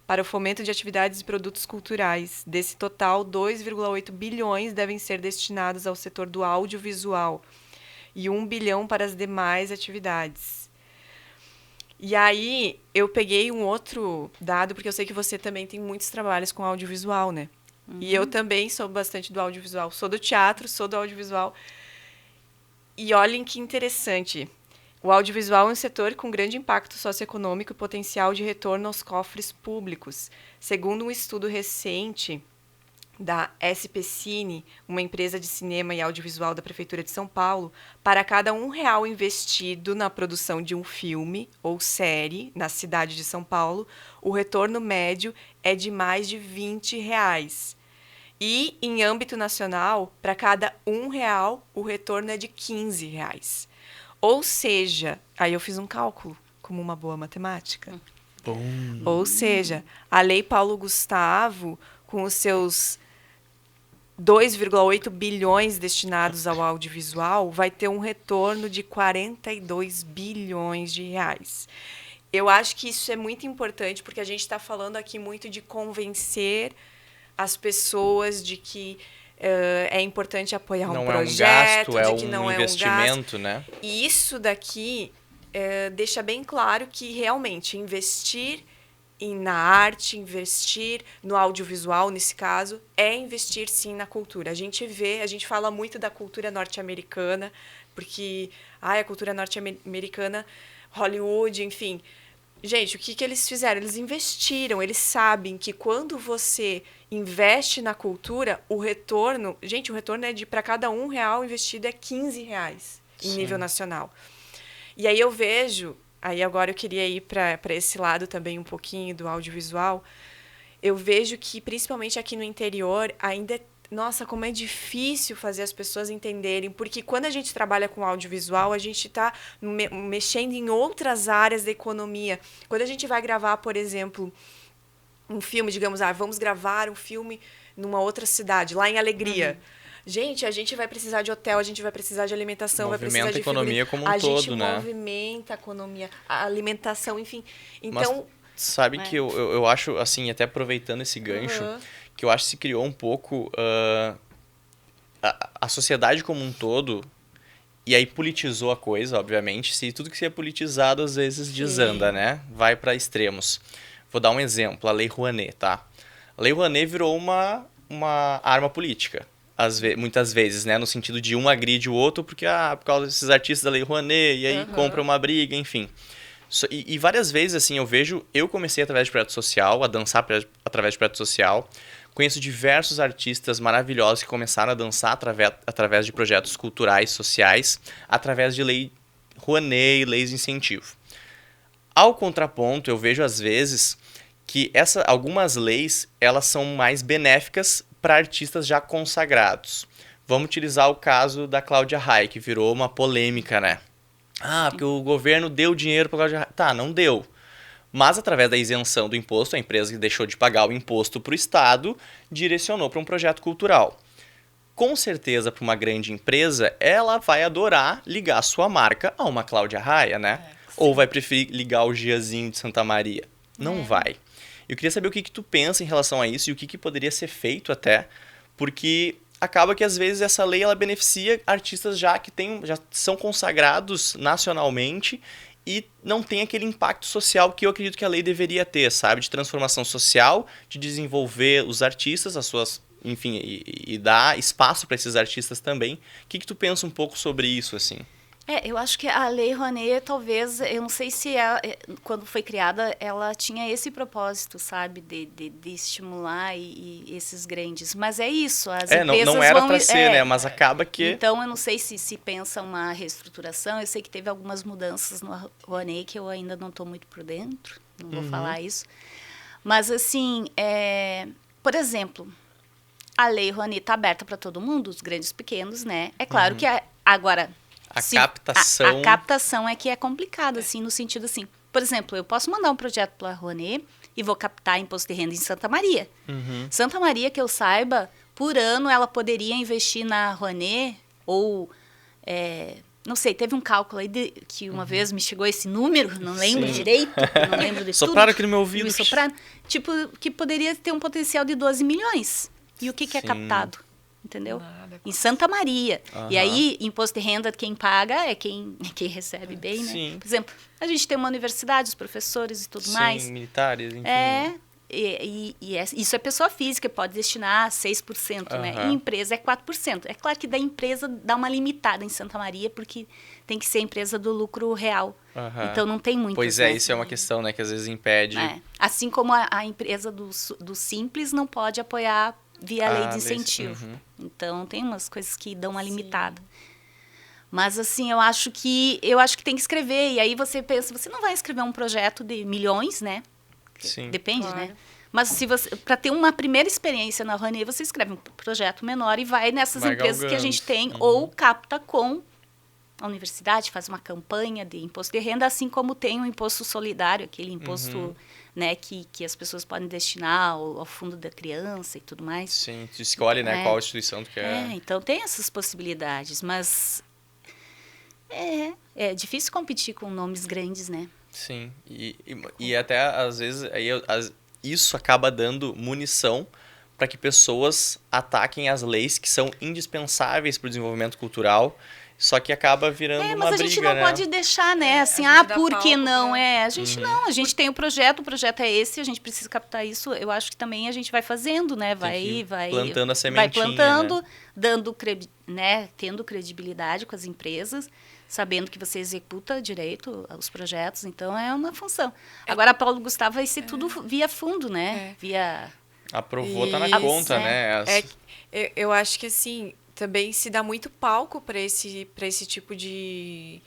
para o fomento de atividades e produtos culturais. Desse total, 2,8 bilhões devem ser destinados ao setor do audiovisual e 1 bilhão para as demais atividades. E aí, eu peguei um outro dado, porque eu sei que você também tem muitos trabalhos com audiovisual, né? E eu também sou bastante do audiovisual. Sou do teatro, sou do audiovisual. E olhem que interessante. O audiovisual é um setor com grande impacto socioeconômico e potencial de retorno aos cofres públicos. Segundo um estudo recente da SPCine, uma empresa de cinema e audiovisual da Prefeitura de São Paulo, para cada R$ 1 investido na produção de um filme ou série na cidade de São Paulo, o retorno médio é de mais de R$ 20. E, em âmbito nacional, para cada R$ 1, o retorno é de R$ 15. Ou seja, aí eu fiz um cálculo, como uma boa matemática. Ou seja, a Lei Paulo Gustavo, com os seus 2,8 bilhões destinados ao audiovisual, vai ter um retorno de 42 bilhões de reais. Eu acho que isso é muito importante, porque a gente está falando aqui muito de convencer as pessoas de que é importante apoiar um projeto, não é um gasto, de que não é um investimento, né? E isso daqui deixa bem claro que realmente investir na arte, investir no audiovisual, nesse caso, é investir sim na cultura. A gente fala muito da cultura norte-americana, porque a cultura norte-americana, Hollywood, enfim. Gente, o que eles fizeram? Eles investiram, eles sabem que quando você investe na cultura, o retorno é para cada R$ 1 investido é R$ 15 em nível nacional. E aí eu vejo, agora eu queria ir para esse lado também um pouquinho do audiovisual, eu vejo que principalmente aqui no interior ainda nossa, como é difícil fazer as pessoas entenderem, porque quando a gente trabalha com audiovisual, a gente está mexendo em outras áreas da economia. Quando a gente vai gravar, por exemplo, um filme, digamos, vamos gravar um filme numa outra cidade, lá em Alegria. Gente, a gente vai precisar de hotel, a gente vai precisar de alimentação, vai precisar de a economia como um todo, né? A gente movimenta a economia, a alimentação, enfim. Então, sabe que eu acho, assim, até aproveitando esse gancho, que eu acho que se criou um pouco a sociedade como um todo, e aí politizou a coisa, obviamente. Se tudo que se é politizado, às vezes desanda, né? Vai para extremos. Vou dar um exemplo, a Lei Rouanet, tá? A Lei Rouanet virou uma arma política. Muitas vezes, né? No sentido de um agride o outro, porque por causa desses artistas da Lei Rouanet, e aí compra uma briga, enfim. E várias vezes, assim, eu comecei através de projeto social, a dançar através de projeto social. Conheço diversos artistas maravilhosos que começaram a dançar através de projetos culturais, sociais, através de Lei Rouanet e leis de incentivo. Ao contraponto, eu vejo às vezes que algumas leis elas são mais benéficas para artistas já consagrados. Vamos utilizar o caso da Cláudia Raia, que virou uma polêmica, né? Porque o governo deu dinheiro para a Cláudia Raia. Tá, não deu. Mas, através da isenção do imposto, a empresa que deixou de pagar o imposto para o Estado direcionou para um projeto cultural. Com certeza, para uma grande empresa, ela vai adorar ligar a sua marca a uma Cláudia Raia, né? Ou vai preferir ligar o Giazinho de Santa Maria? Não vai. Eu queria saber o que tu pensa em relação a isso e o que poderia ser feito até, porque acaba que, às vezes, essa lei ela beneficia artistas já são consagrados nacionalmente e não tem aquele impacto social que eu acredito que a lei deveria ter, sabe? De transformação social, de desenvolver os artistas, as suas, enfim, e dar espaço para esses artistas também. O que tu pensa um pouco sobre isso, assim? Eu acho que a Lei Rouanet, talvez, eu não sei se quando foi criada, ela tinha esse propósito, sabe, de estimular e esses grandes. Mas é isso, as empresas não era para ser, né? Mas acaba que... Então, eu não sei se pensa uma reestruturação. Eu sei que teve algumas mudanças no Rouanet que eu ainda não estou muito por dentro, não vou falar isso. Mas, assim, por exemplo, a Lei Rouanet está aberta para todo mundo, os grandes e pequenos, né? É claro que agora... captação... A captação é que é complicada, assim, no sentido assim... Por exemplo, eu posso mandar um projeto para a Rouanet e vou captar imposto de renda em Santa Maria. Santa Maria, que eu saiba, por ano ela poderia investir na Rouanet ou... não sei, teve um cálculo aí que uma vez me chegou esse número, não lembro direito, não lembro de tudo. Sopraram aqui no meu ouvido. Tipo, que poderia ter um potencial de 12 milhões. E o que é captado? Entendeu? Em Santa Maria. E aí, imposto de renda, quem paga é quem recebe bem, né? Sim. Por exemplo, a gente tem uma universidade, os professores e tudo mais. Sim, militares, enfim. Isso é pessoa física, pode destinar 6%, né? E empresa é 4%. É claro que da empresa dá uma limitada em Santa Maria, porque tem que ser empresa do lucro real. Então não tem muitas. Pois né? Isso é uma questão, né, que às vezes impede. Assim como a empresa do Simples não pode apoiar via lei de incentivo. Então tem umas coisas que dão uma limitada. Mas assim, eu acho que tem que escrever. E aí você pensa, você não vai escrever um projeto de milhões, né? Sim. Depende, né? Mas se você, para ter uma primeira experiência na Rouanet, você escreve um projeto menor e vai nessas empresas que a gente tem, ou capta com a universidade, faz uma campanha de imposto de renda, assim como tem o imposto solidário, aquele imposto né, que as pessoas podem destinar ao fundo da criança e tudo mais. Sim, tu escolhe, né, qual instituição tu quer. Então tem essas possibilidades, mas é difícil competir com nomes grandes, né? Sim, e até às vezes isso acaba dando munição para que pessoas ataquem as leis que são indispensáveis para o desenvolvimento cultural, só que acaba virando uma briga, né? Mas a gente não pode deixar, né? Assim, por que não? A gente não, a gente tem o projeto é esse, a gente precisa captar isso. Eu acho que também a gente vai fazendo, né? Vai plantando a sementinha, vai plantando, né? tendo credibilidade com as empresas, sabendo que você executa direito os projetos, então é uma função. Agora, a Paulo Gustavo vai ser tudo via fundo, né? Via... Aprovou, tá na conta, né? Eu acho que, assim, também se dá muito palco para esse tipo de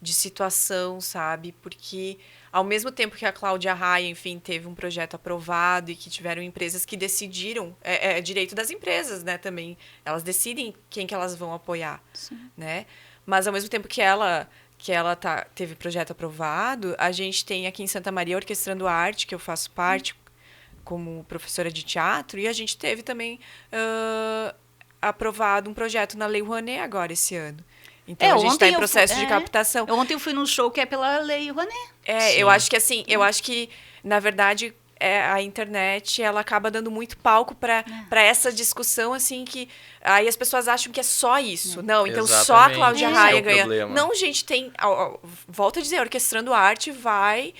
situação, sabe? Porque, ao mesmo tempo que a Cláudia Raia, enfim, teve um projeto aprovado e que tiveram empresas que decidiram, é direito das empresas, né, também. Elas decidem quem que elas vão apoiar, né? Mas, ao mesmo tempo que ela teve projeto aprovado, a gente tem aqui em Santa Maria Orquestrando Arte, que eu faço parte como professora de teatro, e a gente teve também aprovado um projeto na Lei Rouanet agora, esse ano. Então, a gente está em processo de captação. Ontem eu fui num show que é pela Lei Rouanet. Eu acho que assim, na verdade, a internet, ela acaba dando muito palco para essa discussão, assim, que aí as pessoas acham que é só isso. Não, então só a Cláudia Raia ganha. Problema. Não, gente, volto a dizer, Orquestrando Arte vai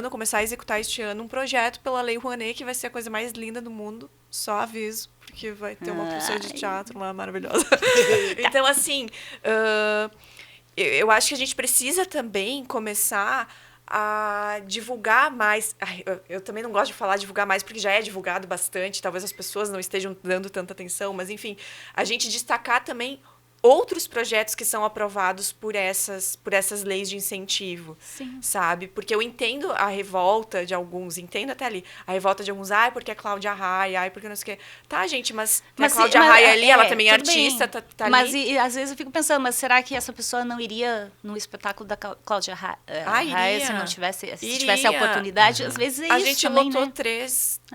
começar a executar este ano um projeto pela Lei Rouanet, que vai ser a coisa mais linda do mundo, só aviso, porque vai ter uma professora de teatro lá maravilhosa. Então, assim, eu acho que a gente precisa também começar a divulgar mais. Eu também não gosto de falar divulgar mais, porque já é divulgado bastante, talvez as pessoas não estejam dando tanta atenção, mas, enfim, a gente destacar também outros projetos que são aprovados por essas leis de incentivo, sabe? Porque eu entendo a revolta de alguns, entendo até ali, a revolta de alguns, porque a Cláudia Raia, porque não sei o quê. Tá, gente, mas a Cláudia Raia ali, ela também é artista, tá ali. Mas às vezes eu fico pensando, mas será que essa pessoa não iria no espetáculo da Cláudia Raia se não tivesse a oportunidade? Às vezes é isso. A gente também, lotou né?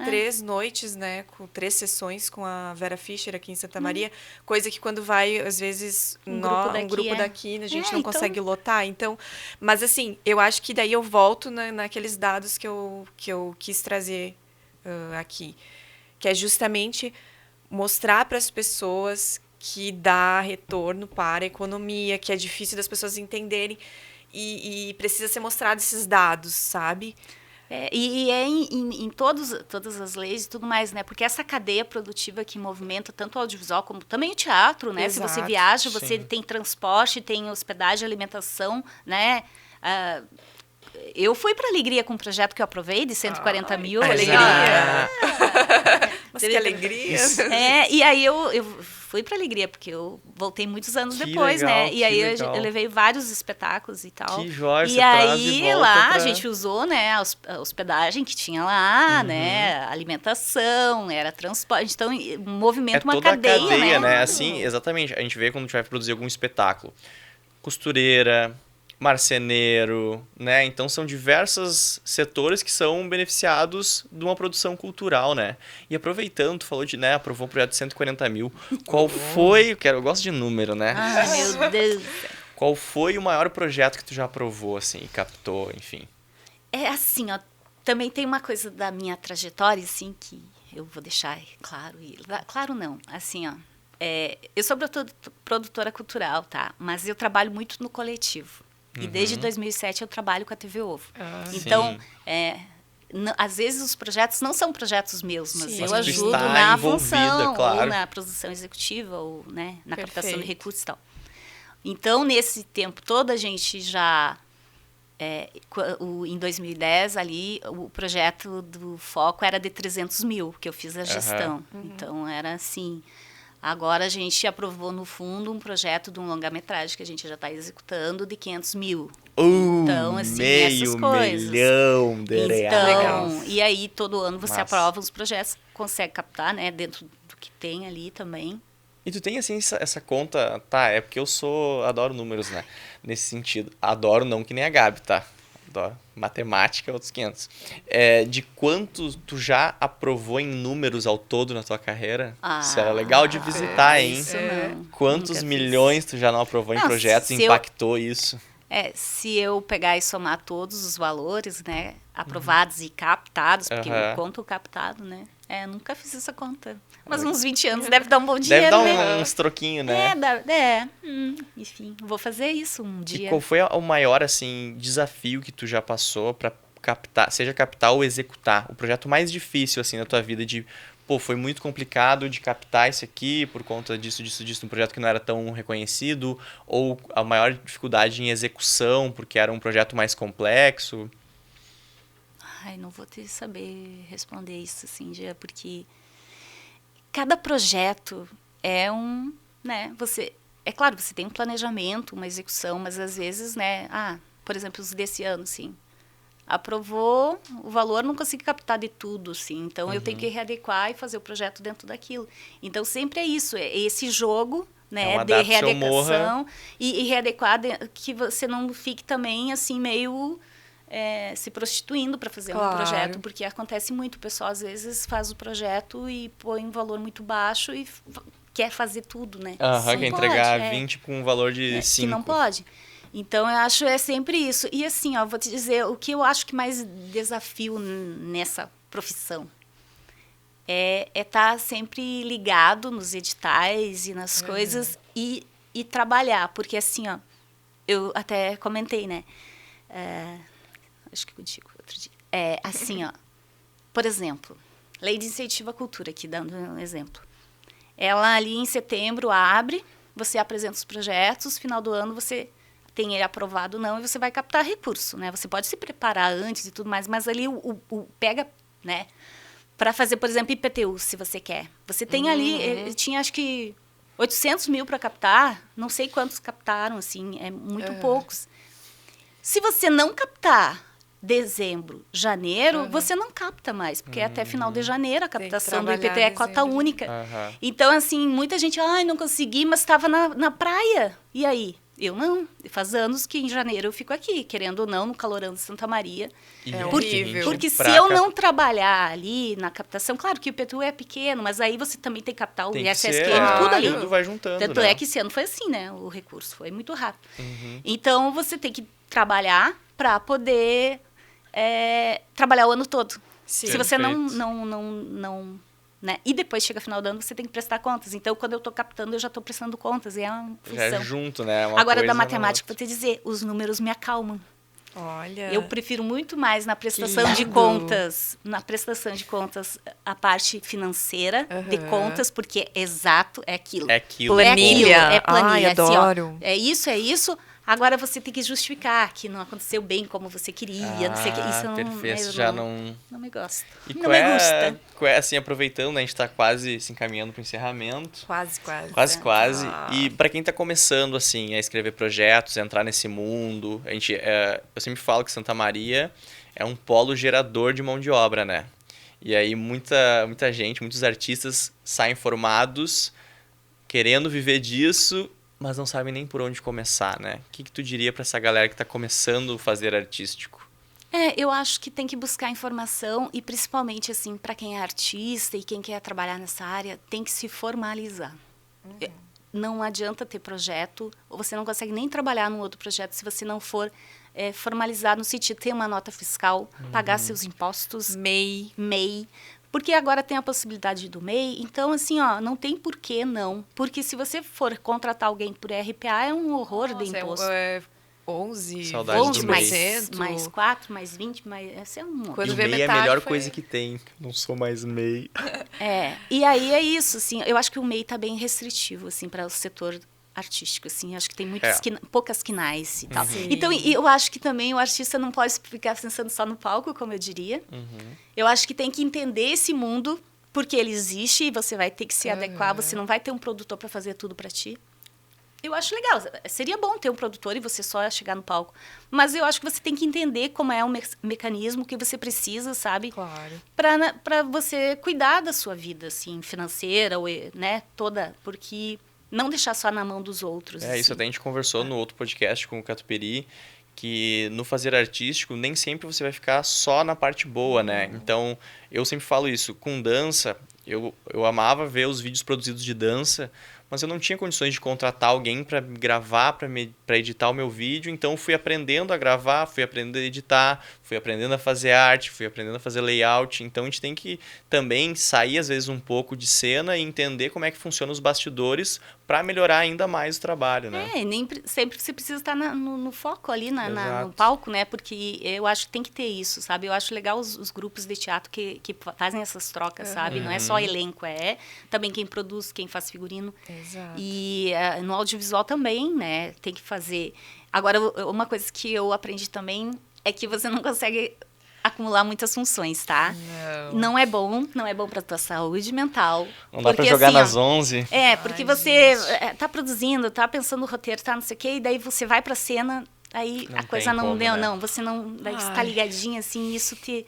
três noites, né, com 3 sessões com a Vera Fischer aqui em Santa Maria, coisa que quando vai, às vezes, um grupo daqui, a gente não consegue lotar. Então, mas assim, eu acho que daí eu volto naqueles dados que eu quis trazer aqui, que é justamente mostrar para as pessoas que dá retorno para a economia, que é difícil das pessoas entenderem e precisa ser mostrado esses dados, sabe? Em todas as leis e tudo mais, né? Porque essa cadeia produtiva que movimenta tanto o audiovisual como também o teatro, né? Exato, se você viaja, você tem transporte, tem hospedagem, alimentação, né? Eu fui para Alegria com um projeto que eu aprovei de 140 mil. Alegria! Mas que alegria! E aí eu fui para Alegria, porque eu voltei muitos anos depois, legal, né? E aí eu levei vários espetáculos e tal. Que jóia, e aí lá a gente usou, né, a hospedagem que tinha lá, né? A alimentação, era transporte. Então, movimento uma toda cadeia, a cadeia, né? Assim, exatamente. A gente vê quando a gente vai produzir algum espetáculo. Costureira, marceneiro, né? Então são diversos setores que são beneficiados de uma produção cultural, né? E aproveitando, tu falou de, né, aprovou um projeto de 140 mil. Qual foi, eu gosto de número, né? Ai, meu Deus. Qual foi o maior projeto que tu já aprovou, assim, e captou, enfim? É assim, ó, também tem uma coisa da minha trajetória, assim, que eu vou deixar claro. Claro não, assim, ó. Eu sou produtora cultural, tá? Mas eu trabalho muito no coletivo. E desde 2007 eu trabalho com a TV Ovo. Então, Às vezes os projetos não são projetos meus, mas Sim. eu Mas tu ajudo está na envolvida, função, claro. ou na produção executiva, ou né, na captação de Perfeito. recursos e tal. Então, nesse tempo todo, a gente já... em 2010, ali, o projeto do Foco era de 300 mil, que eu fiz a gestão. Então, era assim... Agora, a gente aprovou, no fundo, um projeto de um longa-metragem que a gente já está executando de 500 mil. Então, assim, essas meio coisas. milhão de reais. Então, e aí, todo ano você Massa. aprova os projetos, consegue captar, né? Dentro do que tem ali também. E tu tem, assim, essa conta... Tá, é porque adoro números, né? Nesse sentido. Adoro, não que nem a Gabi, tá? Adoro. Matemática, outros 500. De quanto tu já aprovou em números ao todo na tua carreira? Isso era legal de visitar, hein? Isso não. Quantos Nunca fiz. milhões tu já não aprovou em Não, projetos e se eu- impactou isso? Se eu pegar e somar todos os valores, né? Aprovados e captados, porque Aham. eu conto o captado, né? Nunca fiz essa conta. Mas uns 20 anos deve dar um bom dinheiro, Deve dar né? uns troquinhos, né? Enfim, vou fazer isso um E dia. qual foi o maior, assim, desafio que tu já passou pra captar, seja captar ou executar? O projeto mais difícil, assim, na tua vida de... Pô, foi muito complicado de captar isso aqui por conta disso, um projeto que não era tão reconhecido, ou a maior dificuldade em execução, porque era um projeto mais complexo. Ai, não vou ter saber responder isso assim, já, porque cada projeto é né, é claro, você tem um planejamento, uma execução, mas às vezes, né, por exemplo, os desse ano, sim, aprovou o valor, não consegui captar de tudo, sim, então eu tenho que readequar e fazer o projeto dentro daquilo. Então sempre é isso, é esse jogo, né, um de adapte ou readequação e readequar que você não fique também assim meio se prostituindo para fazer um Claro. projeto, porque acontece muito, o pessoal às vezes faz o projeto e põe um valor muito baixo e quer fazer tudo, né? Não Quer pode, entregar 20 com um valor de 5. que não pode. Então, eu acho sempre isso. E assim, vou te dizer, o que eu acho que mais desafio nessa profissão é estar sempre ligado nos editais e nas coisas e trabalhar. Porque assim, eu até comentei, né? Acho que contigo outro dia. Assim, por exemplo, Lei de Incentivo à Cultura, aqui dando um exemplo. Ela ali em setembro abre, você apresenta os projetos, final do ano você tem ele aprovado ou não, e você vai captar recurso, né? Você pode se preparar antes e tudo mais, mas ali pega, né? Para fazer, por exemplo, IPTU, se você quer. Você tem ali, tinha acho que 800 mil para captar, não sei quantos captaram, assim, muito poucos. Se você não captar dezembro, janeiro, você não capta mais, porque até final de janeiro a captação do IPTU é cota dezembro. única. Então, assim, muita gente, não consegui, mas estava na praia. E aí? Eu não. Faz anos que em janeiro eu fico aqui, querendo ou não, no calorão de Santa Maria. horrível. Porque se eu não trabalhar ali na captação, claro que o IPTU é pequeno, mas aí você também tem que captar o ISSQN, tudo ali. Tudo vai juntando, Tanto né? é que esse ano foi assim, né? O recurso foi muito rápido. Então, você tem que trabalhar para poder trabalhar o ano todo. Sim. Se você não Perfeito. né? E depois chega final do ano, você tem que prestar contas. Então, quando eu estou captando, eu já estou prestando contas. E é uma Já é função. junto, né? Agora, da matemática, vou te dizer, os números me acalmam. Olha. Eu prefiro muito mais na prestação de lindo. contas, a parte financeira de contas, porque é exato, é aquilo. É aquilo. Planilha. É planilha. Ai, assim, adoro. é isso. Agora você tem que justificar que não aconteceu bem como você queria, não sei o que. Isso perfeito, eu já não me gosta. E não me gusta. assim, aproveitando, né, a gente tá quase se encaminhando pro encerramento. Quase. Quase. E para quem tá começando, assim, a escrever projetos, a entrar nesse mundo, eu sempre falo que Santa Maria é um polo gerador de mão de obra, né? E aí muita gente, muitos artistas saem formados, querendo viver disso, mas não sabem nem por onde começar, né? O que tu diria para essa galera que tá começando o fazer artístico? Eu acho que tem que buscar informação e principalmente assim para quem é artista e quem quer trabalhar nessa área tem que se formalizar. Não adianta ter projeto ou você não consegue nem trabalhar num outro projeto se você não for formalizado no sentido de ter uma nota fiscal, pagar seus impostos, MEI, porque agora tem a possibilidade do MEI, então assim, não tem por que não, porque se você for contratar alguém por RPA é um horror de imposto. 11, Saudades do 11 MEI. mais 4, mais 20, mais... Esse é um monte. Quando E o vê MEI é a metade, melhor foi- coisa que tem. Não sou mais MEI. E aí é isso, assim, eu acho que o MEI tá bem restritivo, assim, para o setor artístico, assim, acho que tem muitas poucas quinais e tal. Sim. Então, e eu acho que também o artista não pode ficar pensando só no palco, como eu diria. Eu acho que tem que entender esse mundo, porque ele existe e você vai ter que se adequar, você não vai ter um produtor para fazer tudo para ti. Eu acho legal, seria bom ter um produtor e você só chegar no palco, mas eu acho que você tem que entender como é o mecanismo que você precisa, sabe? Claro. Para você cuidar da sua vida, assim, financeira, né, toda, porque não deixar só na mão dos outros. Isso assim. até a gente conversou no outro podcast com o Catupiry, que no fazer artístico nem sempre você vai ficar só na parte boa, né? Então, eu sempre falo isso, com dança, eu amava ver os vídeos produzidos de dança, mas eu não tinha condições de contratar alguém para gravar, para editar o meu vídeo, então fui aprendendo a gravar, fui aprendendo a editar, fui aprendendo a fazer arte, fui aprendendo a fazer layout, então a gente tem que também sair às vezes um pouco de cena e entender como é que funcionam os bastidores para melhorar ainda mais o trabalho, né? E nem sempre você precisa estar no foco ali, no Exato. palco, né? Porque eu acho que tem que ter isso, sabe? Eu acho legal os grupos de teatro que fazem essas trocas, sabe? Não é só elenco, é também quem produz, quem faz figurino. Exato. E no audiovisual também, né? Tem que fazer. Agora, uma coisa que eu aprendi também é que você não consegue acumular muitas funções, tá? Não é bom para tua saúde mental. Não dá para porque, jogar assim, nas 11. Porque Ai, você gente. tá produzindo, tá pensando no roteiro, tá não sei o quê, e daí você vai pra cena, aí Não a coisa tem não como, deu, né? não. Você não. Daí você tá Ai. ligadinha, assim, isso te.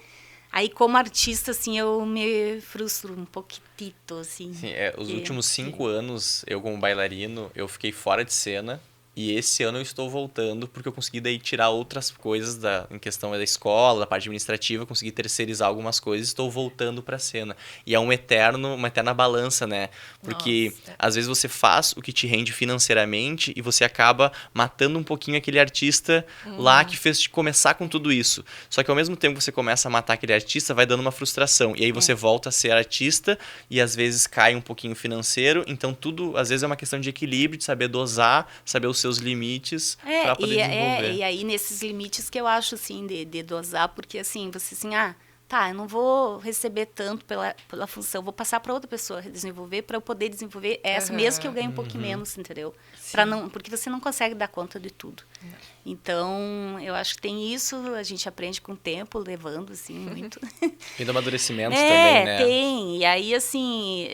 Aí, como artista, assim, eu me frustro um pouquitito, assim. Sim, os E- últimos 5 anos, eu como bailarino, eu fiquei fora de cena. E esse ano eu estou voltando porque eu consegui daí tirar outras coisas em questão da escola, da parte administrativa, consegui terceirizar algumas coisas e estou voltando para a cena. E é uma eterna balança, né? Porque Nossa. às vezes você faz o que te rende financeiramente e você acaba matando um pouquinho aquele artista lá que fez te começar com tudo isso. Só que ao mesmo tempo que você começa a matar aquele artista, vai dando uma frustração. E aí você volta a ser artista e às vezes cai um pouquinho financeiro. Então tudo, às vezes é uma questão de equilíbrio, de saber dosar, saber os seus limites para poder desenvolver. E aí nesses limites que eu acho, assim, de dosar, porque, assim, você, assim, eu não vou receber tanto pela função, vou passar para outra pessoa desenvolver, para eu poder desenvolver essa, mesmo que eu ganhe um pouquinho menos, entendeu? Porque você não consegue dar conta de tudo. Então, eu acho que tem isso, a gente aprende com o tempo, levando, assim, muito. E do amadurecimento também, né? Tem. E aí, assim...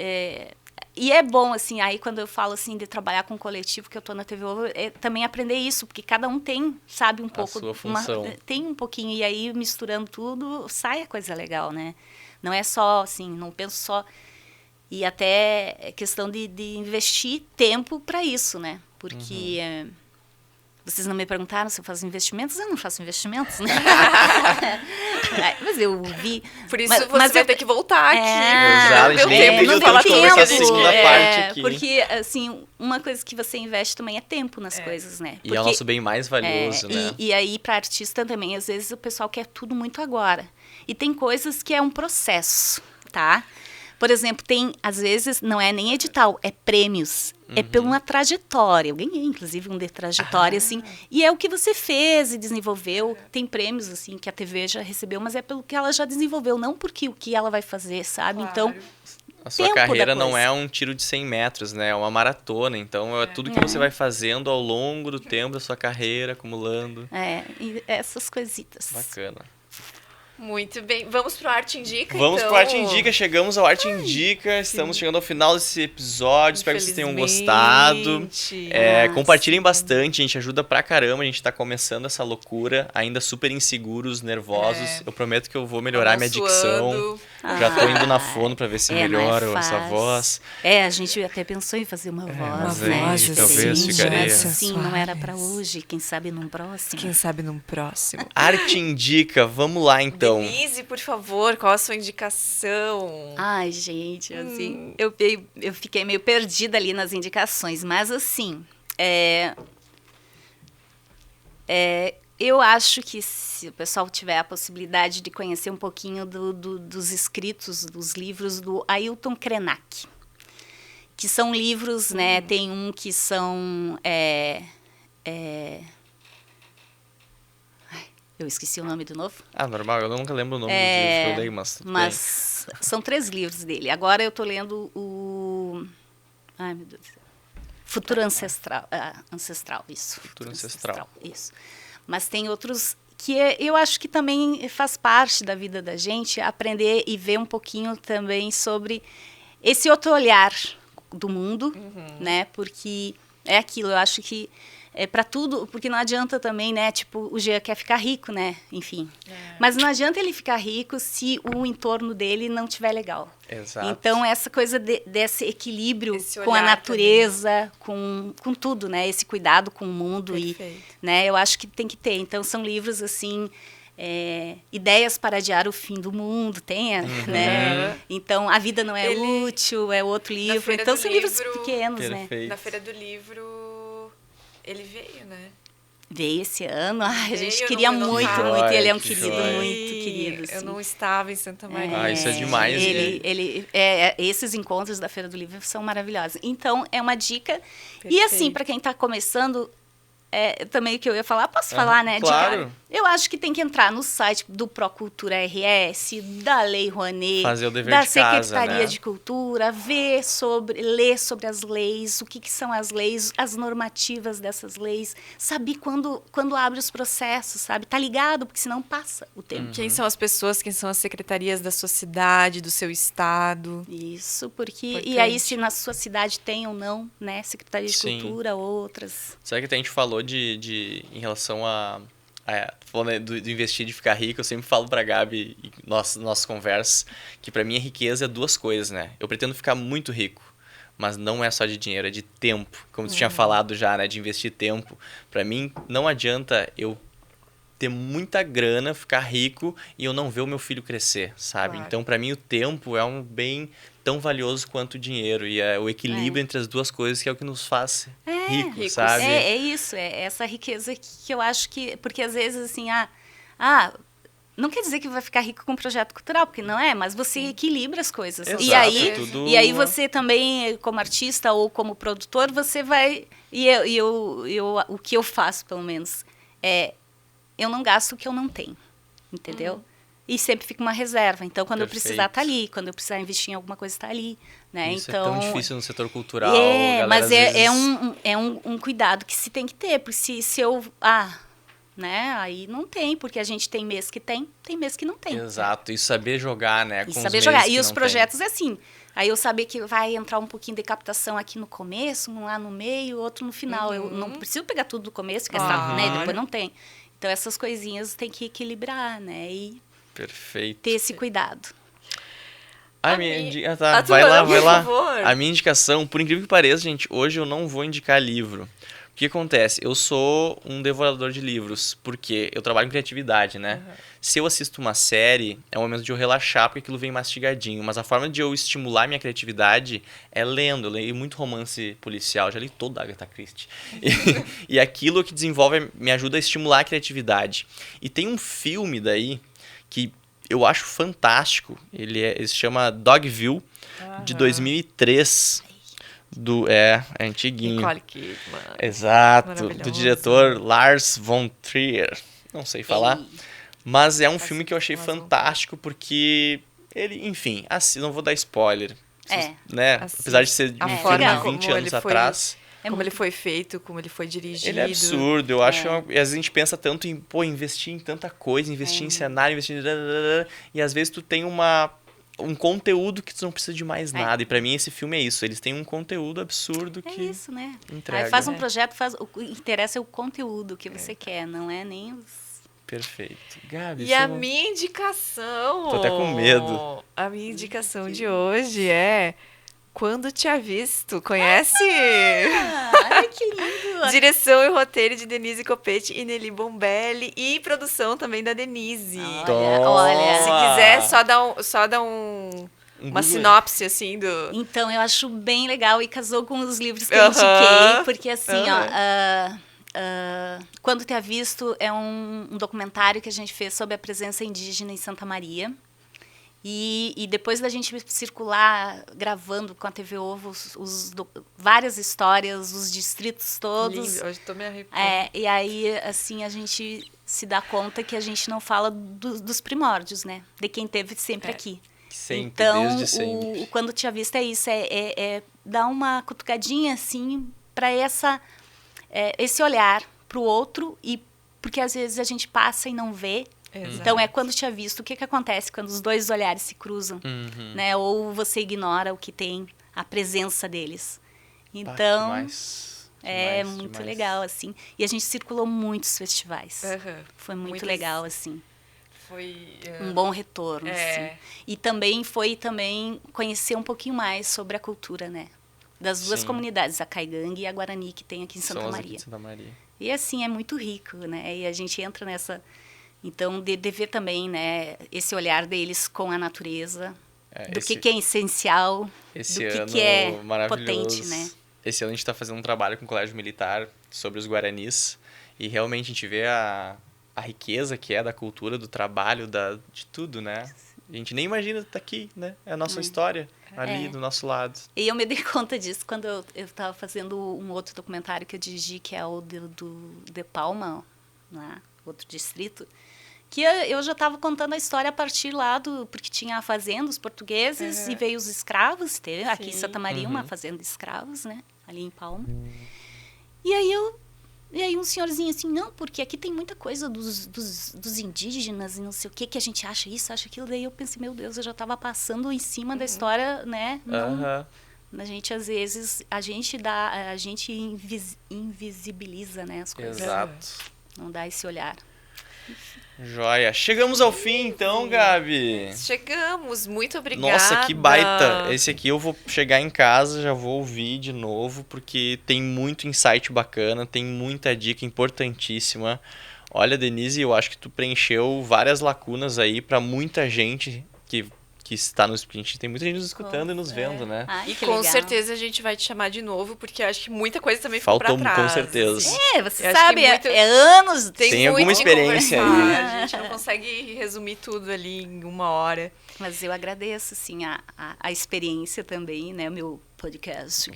E é bom, assim, aí quando eu falo, assim, de trabalhar com coletivo, que eu tô na TV Ovo, também aprender isso, porque cada um tem, sabe, um pouco... sua função. Tem um pouquinho, e aí misturando tudo, sai a coisa legal, né? Não é só, assim, não penso só... E até é questão de investir tempo para isso, né? Porque... Vocês não me perguntaram se eu faço investimentos? Eu não faço investimentos, né? Mas eu vi... Por isso mas você vai ter que voltar aqui. Exato, Não deu a gente tempo não de falar tem tudo tempo, que a essa gente segunda quer. parte aqui. Porque, assim, uma coisa que você investe também é tempo nas coisas, né? E é o nosso bem mais valioso, né? E aí, para artista também, às vezes o pessoal quer tudo muito agora. E tem coisas que é um processo, tá? Por exemplo, às vezes, não é nem edital, é prêmios. É por uma trajetória. Eu ganhei, inclusive, um de trajetória, assim. E é o que você fez e desenvolveu. Tem prêmios, assim, que a TV já recebeu, mas é pelo que ela já desenvolveu, não porque o que ela vai fazer, sabe? Claro. Então, A sua tempo da carreira não coisa. é um tiro de 100 metros, né? É uma maratona. Então, é tudo que você vai fazendo ao longo do tempo da sua carreira, acumulando. e essas coisitas. Bacana. Muito bem. Vamos pro Arte Indica, Vamos então? pro Arte Indica, chegamos ao Arte Indica, estamos chegando ao final desse episódio, espero que vocês tenham gostado. Infelizmente. Compartilhem bastante, a gente ajuda pra caramba, a gente tá começando essa loucura, ainda super inseguros, nervosos. Eu prometo que eu vou melhorar minha dicção. Suando. Já tô indo na fono pra ver se não é melhora essa fácil. voz. A gente até pensou em fazer uma voz, mas né? aí, talvez Assim, ficaria- mas assim, não era pra hoje, quem sabe num próximo. Quem sabe num próximo. Arte Indica, vamos lá então. Denise, por favor, qual a sua indicação? Ai, gente, assim, eu fiquei meio perdida ali nas indicações, mas assim, eu acho que se o pessoal tiver a possibilidade de conhecer um pouquinho dos escritos, dos livros do Ailton Krenak, que são livros, né, tem um que são Eu esqueci o nome do novo. Ah, normal, eu nunca lembro o nome do livro que eu leio, mas tudo bem. São 3 livros dele. Agora eu tô lendo o... Ai, meu Deus do céu. Futuro Ancestral. Ancestral, isso. Futuro Ancestral. Isso. Mas tem outros que eu acho que também faz parte da vida da gente aprender e ver um pouquinho também sobre esse outro olhar do mundo, né? Porque é aquilo, eu acho que é para tudo, porque não adianta também, né? Tipo, o Jean quer ficar rico, né? Enfim. Mas não adianta ele ficar rico se o entorno dele não estiver legal. Exato. Então, essa coisa desse equilíbrio Esse com a olhar natureza, com tudo, né? Esse cuidado com o mundo. Perfeito. E, né? Eu acho que tem que ter. Então, são livros, assim... ideias para adiar o fim do mundo, né? Então, A Vida Não é Útil, é outro livro. Então, são livros pequenos, Perfeito. né? Na Feira do Livro, ele veio, né? Veio esse ano. Ai, a gente Veio, queria eu não muito, tava. muito. Ele é um Que querido, joia. muito querido. Eu Assim. não estava em Santa Maria. Ah, isso é demais, esses encontros da Feira do Livro são maravilhosos. Então, é uma dica. E Perfeito. assim, para quem está começando, também o que eu ia falar, posso falar, né? Claro. Eu acho que tem que entrar no site do Procultura RS, da Lei Rouanet, Fazer o dever da de casa, Secretaria né? de Cultura, ler sobre as leis, o que são as leis, as normativas dessas leis, saber quando abre os processos, sabe? Tá ligado, porque senão passa o tempo. Quem são as pessoas, quem são as secretarias da sua cidade, do seu estado. Isso, porque... Importante. E aí, se na sua cidade tem ou não, né? Secretaria de Sim. Cultura, outras... Sabe que a gente falou em relação falando do investir, de ficar rico, eu sempre falo pra Gabi, e nossas conversas, que pra mim a riqueza é 2 coisas, né? Eu pretendo ficar muito rico, mas não é só de dinheiro, é de tempo. Como tu tinha falado já, né? De investir tempo. Pra mim, não adianta eu ter muita grana, ficar rico e eu não ver o meu filho crescer, sabe? Claro. Então, pra mim, o tempo é um bem tão valioso quanto o dinheiro. E é o equilíbrio entre as 2 coisas que é o que nos faz rico, ricos. sabe? É isso, é essa riqueza que eu acho que... Porque às vezes, assim, não quer dizer que vai ficar rico com um projeto cultural, porque não é, mas você equilibra as coisas. Exato, E aí você também, como artista ou como produtor, você vai... o que eu faço, pelo menos, eu não gasto o que eu não tenho, entendeu? E sempre fica uma reserva. Então, quando eu precisar, tá ali. Quando eu precisar investir em alguma coisa, tá ali. Né? Isso então, é tão difícil no setor cultural. Galera, mas às vezes... um cuidado que se tem que ter. Porque se eu... né? Aí não tem, porque a gente tem mês que tem mês que não tem. Exato. E saber jogar, né? E com saber os jogar. meses E que os não projetos é assim. Aí eu saber que vai entrar um pouquinho de captação aqui no começo, um lá no meio, outro no final. Eu não preciso pegar tudo do começo, que né? Depois não tem. Então, essas coisinhas tem que equilibrar, né? E Perfeito. ter esse cuidado. Vai tua, lá. por favor. A minha indicação, por incrível que pareça, gente, hoje eu não vou indicar livro. O que acontece? Eu sou um devorador de livros, porque eu trabalho com criatividade, né? Se eu assisto uma série, é o momento de eu relaxar, porque aquilo vem mastigadinho. Mas a forma de eu estimular minha criatividade é lendo. Eu leio muito romance policial, já li todo da Agatha Christie. E aquilo que desenvolve me ajuda a estimular a criatividade. E tem um filme daí que eu acho fantástico. Ele se chama Dogville, de 2003. É antiguinho. Nicole Kidman. Exato, do Maravilhoso. diretor Lars von Trier. Não sei falar. Mas é um filme que eu achei fantástico porque ele, enfim, assim, não vou dar spoiler. Né? Assim, Apesar de ser um filme legal. de 20 Como anos ele foi- atrás. Como ele foi feito, como ele foi dirigido. Ele é absurdo, eu acho. Às vezes a gente pensa tanto em, investir em tanta coisa, investir em cenário, investir em... E às vezes tu tem um conteúdo que tu não precisa de mais nada. E pra mim esse filme é isso. Eles têm um conteúdo absurdo É que isso, né? entrega. Aí faz um projeto, o que interessa é o conteúdo que você quer, não é nem os... Perfeito. Gabi, E a minha indicação... Tô até com medo. A minha indicação de hoje é... Quando Te Avisto. Conhece? Ai, que lindo! Direção e roteiro de Denise Coppetti e Nelly Bombelli. E produção também da Denise. Olha. Se quiser, só dá uma Google. sinopse, assim, do... Então, eu acho bem legal e casou com os livros que eu indiquei, porque assim, Quando Te Avisto é um documentário que a gente fez sobre a presença indígena em Santa Maria. E depois da gente circular, gravando com a TV Ovo várias histórias, os distritos todos. Lindo. Hoje tô me arrepiando. E aí, assim, a gente se dá conta que a gente não fala dos primórdios, né? De quem teve sempre aqui. Sempre, então, desde sempre. o Quando Te Avista é isso, é dar uma cutucadinha, assim, para esse olhar para o outro, e porque às vezes a gente passa e não vê. Exato. Então, Quando Te Avisto, o que acontece quando os dois olhares se cruzam, né? Ou você ignora o que tem, a presença deles. Então, muito legal, assim. E a gente circulou muitos festivais. Foi muito legal, assim. Foi um bom retorno, assim. E também foi conhecer um pouquinho mais sobre a cultura, né? Das duas comunidades, a Caigangue e a Guarani, que tem aqui em Santa Maria. Aqui de Santa Maria. E assim, é muito rico, né? E a gente entra nessa... Então, de ver também, né, esse olhar deles com a natureza, do que é essencial, do que é potente, né? Esse ano a gente está fazendo um trabalho com o Colégio Militar sobre os Guaranis, e realmente a gente vê a riqueza que é da cultura, do trabalho, de tudo, né? A gente nem imagina estar aqui, né? É a nossa história ali do nosso lado. E eu me dei conta disso quando eu estava fazendo um outro documentário que eu dirigi, que é o de Palma, né? Outro distrito, que eu já estava contando a história a partir lá porque tinha a fazenda, os portugueses, e veio os escravos, teve aqui em Santa Maria uma fazenda de escravos, né? Ali em Palma. E aí um senhorzinho assim, não, porque aqui tem muita coisa dos indígenas e não sei o que a gente acha isso, acha aquilo. Daí eu pensei, meu Deus, eu já estava passando em cima da história, né? A gente, às vezes, a gente invisibiliza, né, as coisas. Exato. Não dá esse olhar. Joia. Chegamos ao fim, então, Gabi. Chegamos. Muito obrigada. Nossa, que baita. Esse aqui eu vou chegar em casa, já vou ouvir de novo, porque tem muito insight bacana, tem muita dica importantíssima. Olha, Denise, eu acho que tu preencheu várias lacunas aí para muita gente que está nos... Tem muita gente nos escutando e nos vendo, né? E com certeza a gente vai te chamar de novo, porque acho que muita coisa também ficou pra trás. Com certeza. Você sabe, anos... Tem alguma experiência aí. A gente não consegue resumir tudo ali em 1 hora. Mas eu agradeço, assim, a experiência também, né? O meu podcast.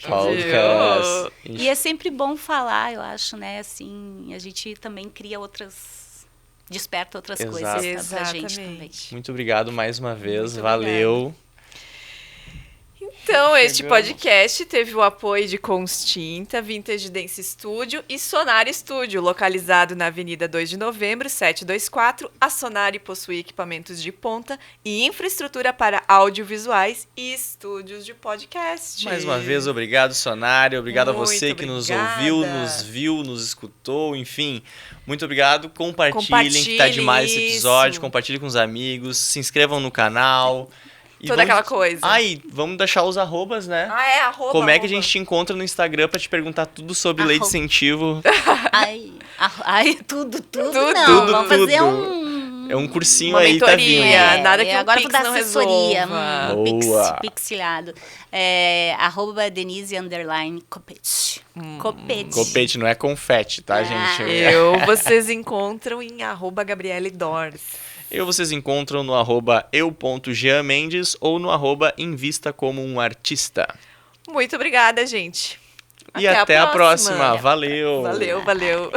E é sempre bom falar, eu acho, né? Assim, a gente também cria desperta outras coisas pra gente também. Muito obrigado mais uma vez, valeu. Então, este podcast teve o apoio de Constinta, Vintage Dance Studio e Sonari Studio, localizado na Avenida 2 de Novembro, 724. A Sonari possui equipamentos de ponta e infraestrutura para audiovisuais e estúdios de podcast. Mais uma vez, obrigado, Sonari. Obrigado a você que nos ouviu, nos viu, nos escutou, enfim. Muito obrigado. Compartilhem, que tá demais esse episódio. Compartilhem com os amigos. Se inscrevam no canal. Toda aquela coisa. Vamos deixar os arrobas, né? Arroba. Como é que a gente te encontra no Instagram pra te perguntar tudo sobre lei de incentivo? Tudo. Não, vamos fazer É um cursinho uma aí, mentoria, tá vindo. Nada que agora Pix vou dar não assessoria. Boa. Pixilhado. @Denise_Copete. Copete, não é confete, tá, gente? Vocês encontram em @Gabriele Dors. Vocês encontram no @eu.jeanmendes ou no @invista como um artista. Muito obrigada, gente. E até a próxima. Valeu. Valeu.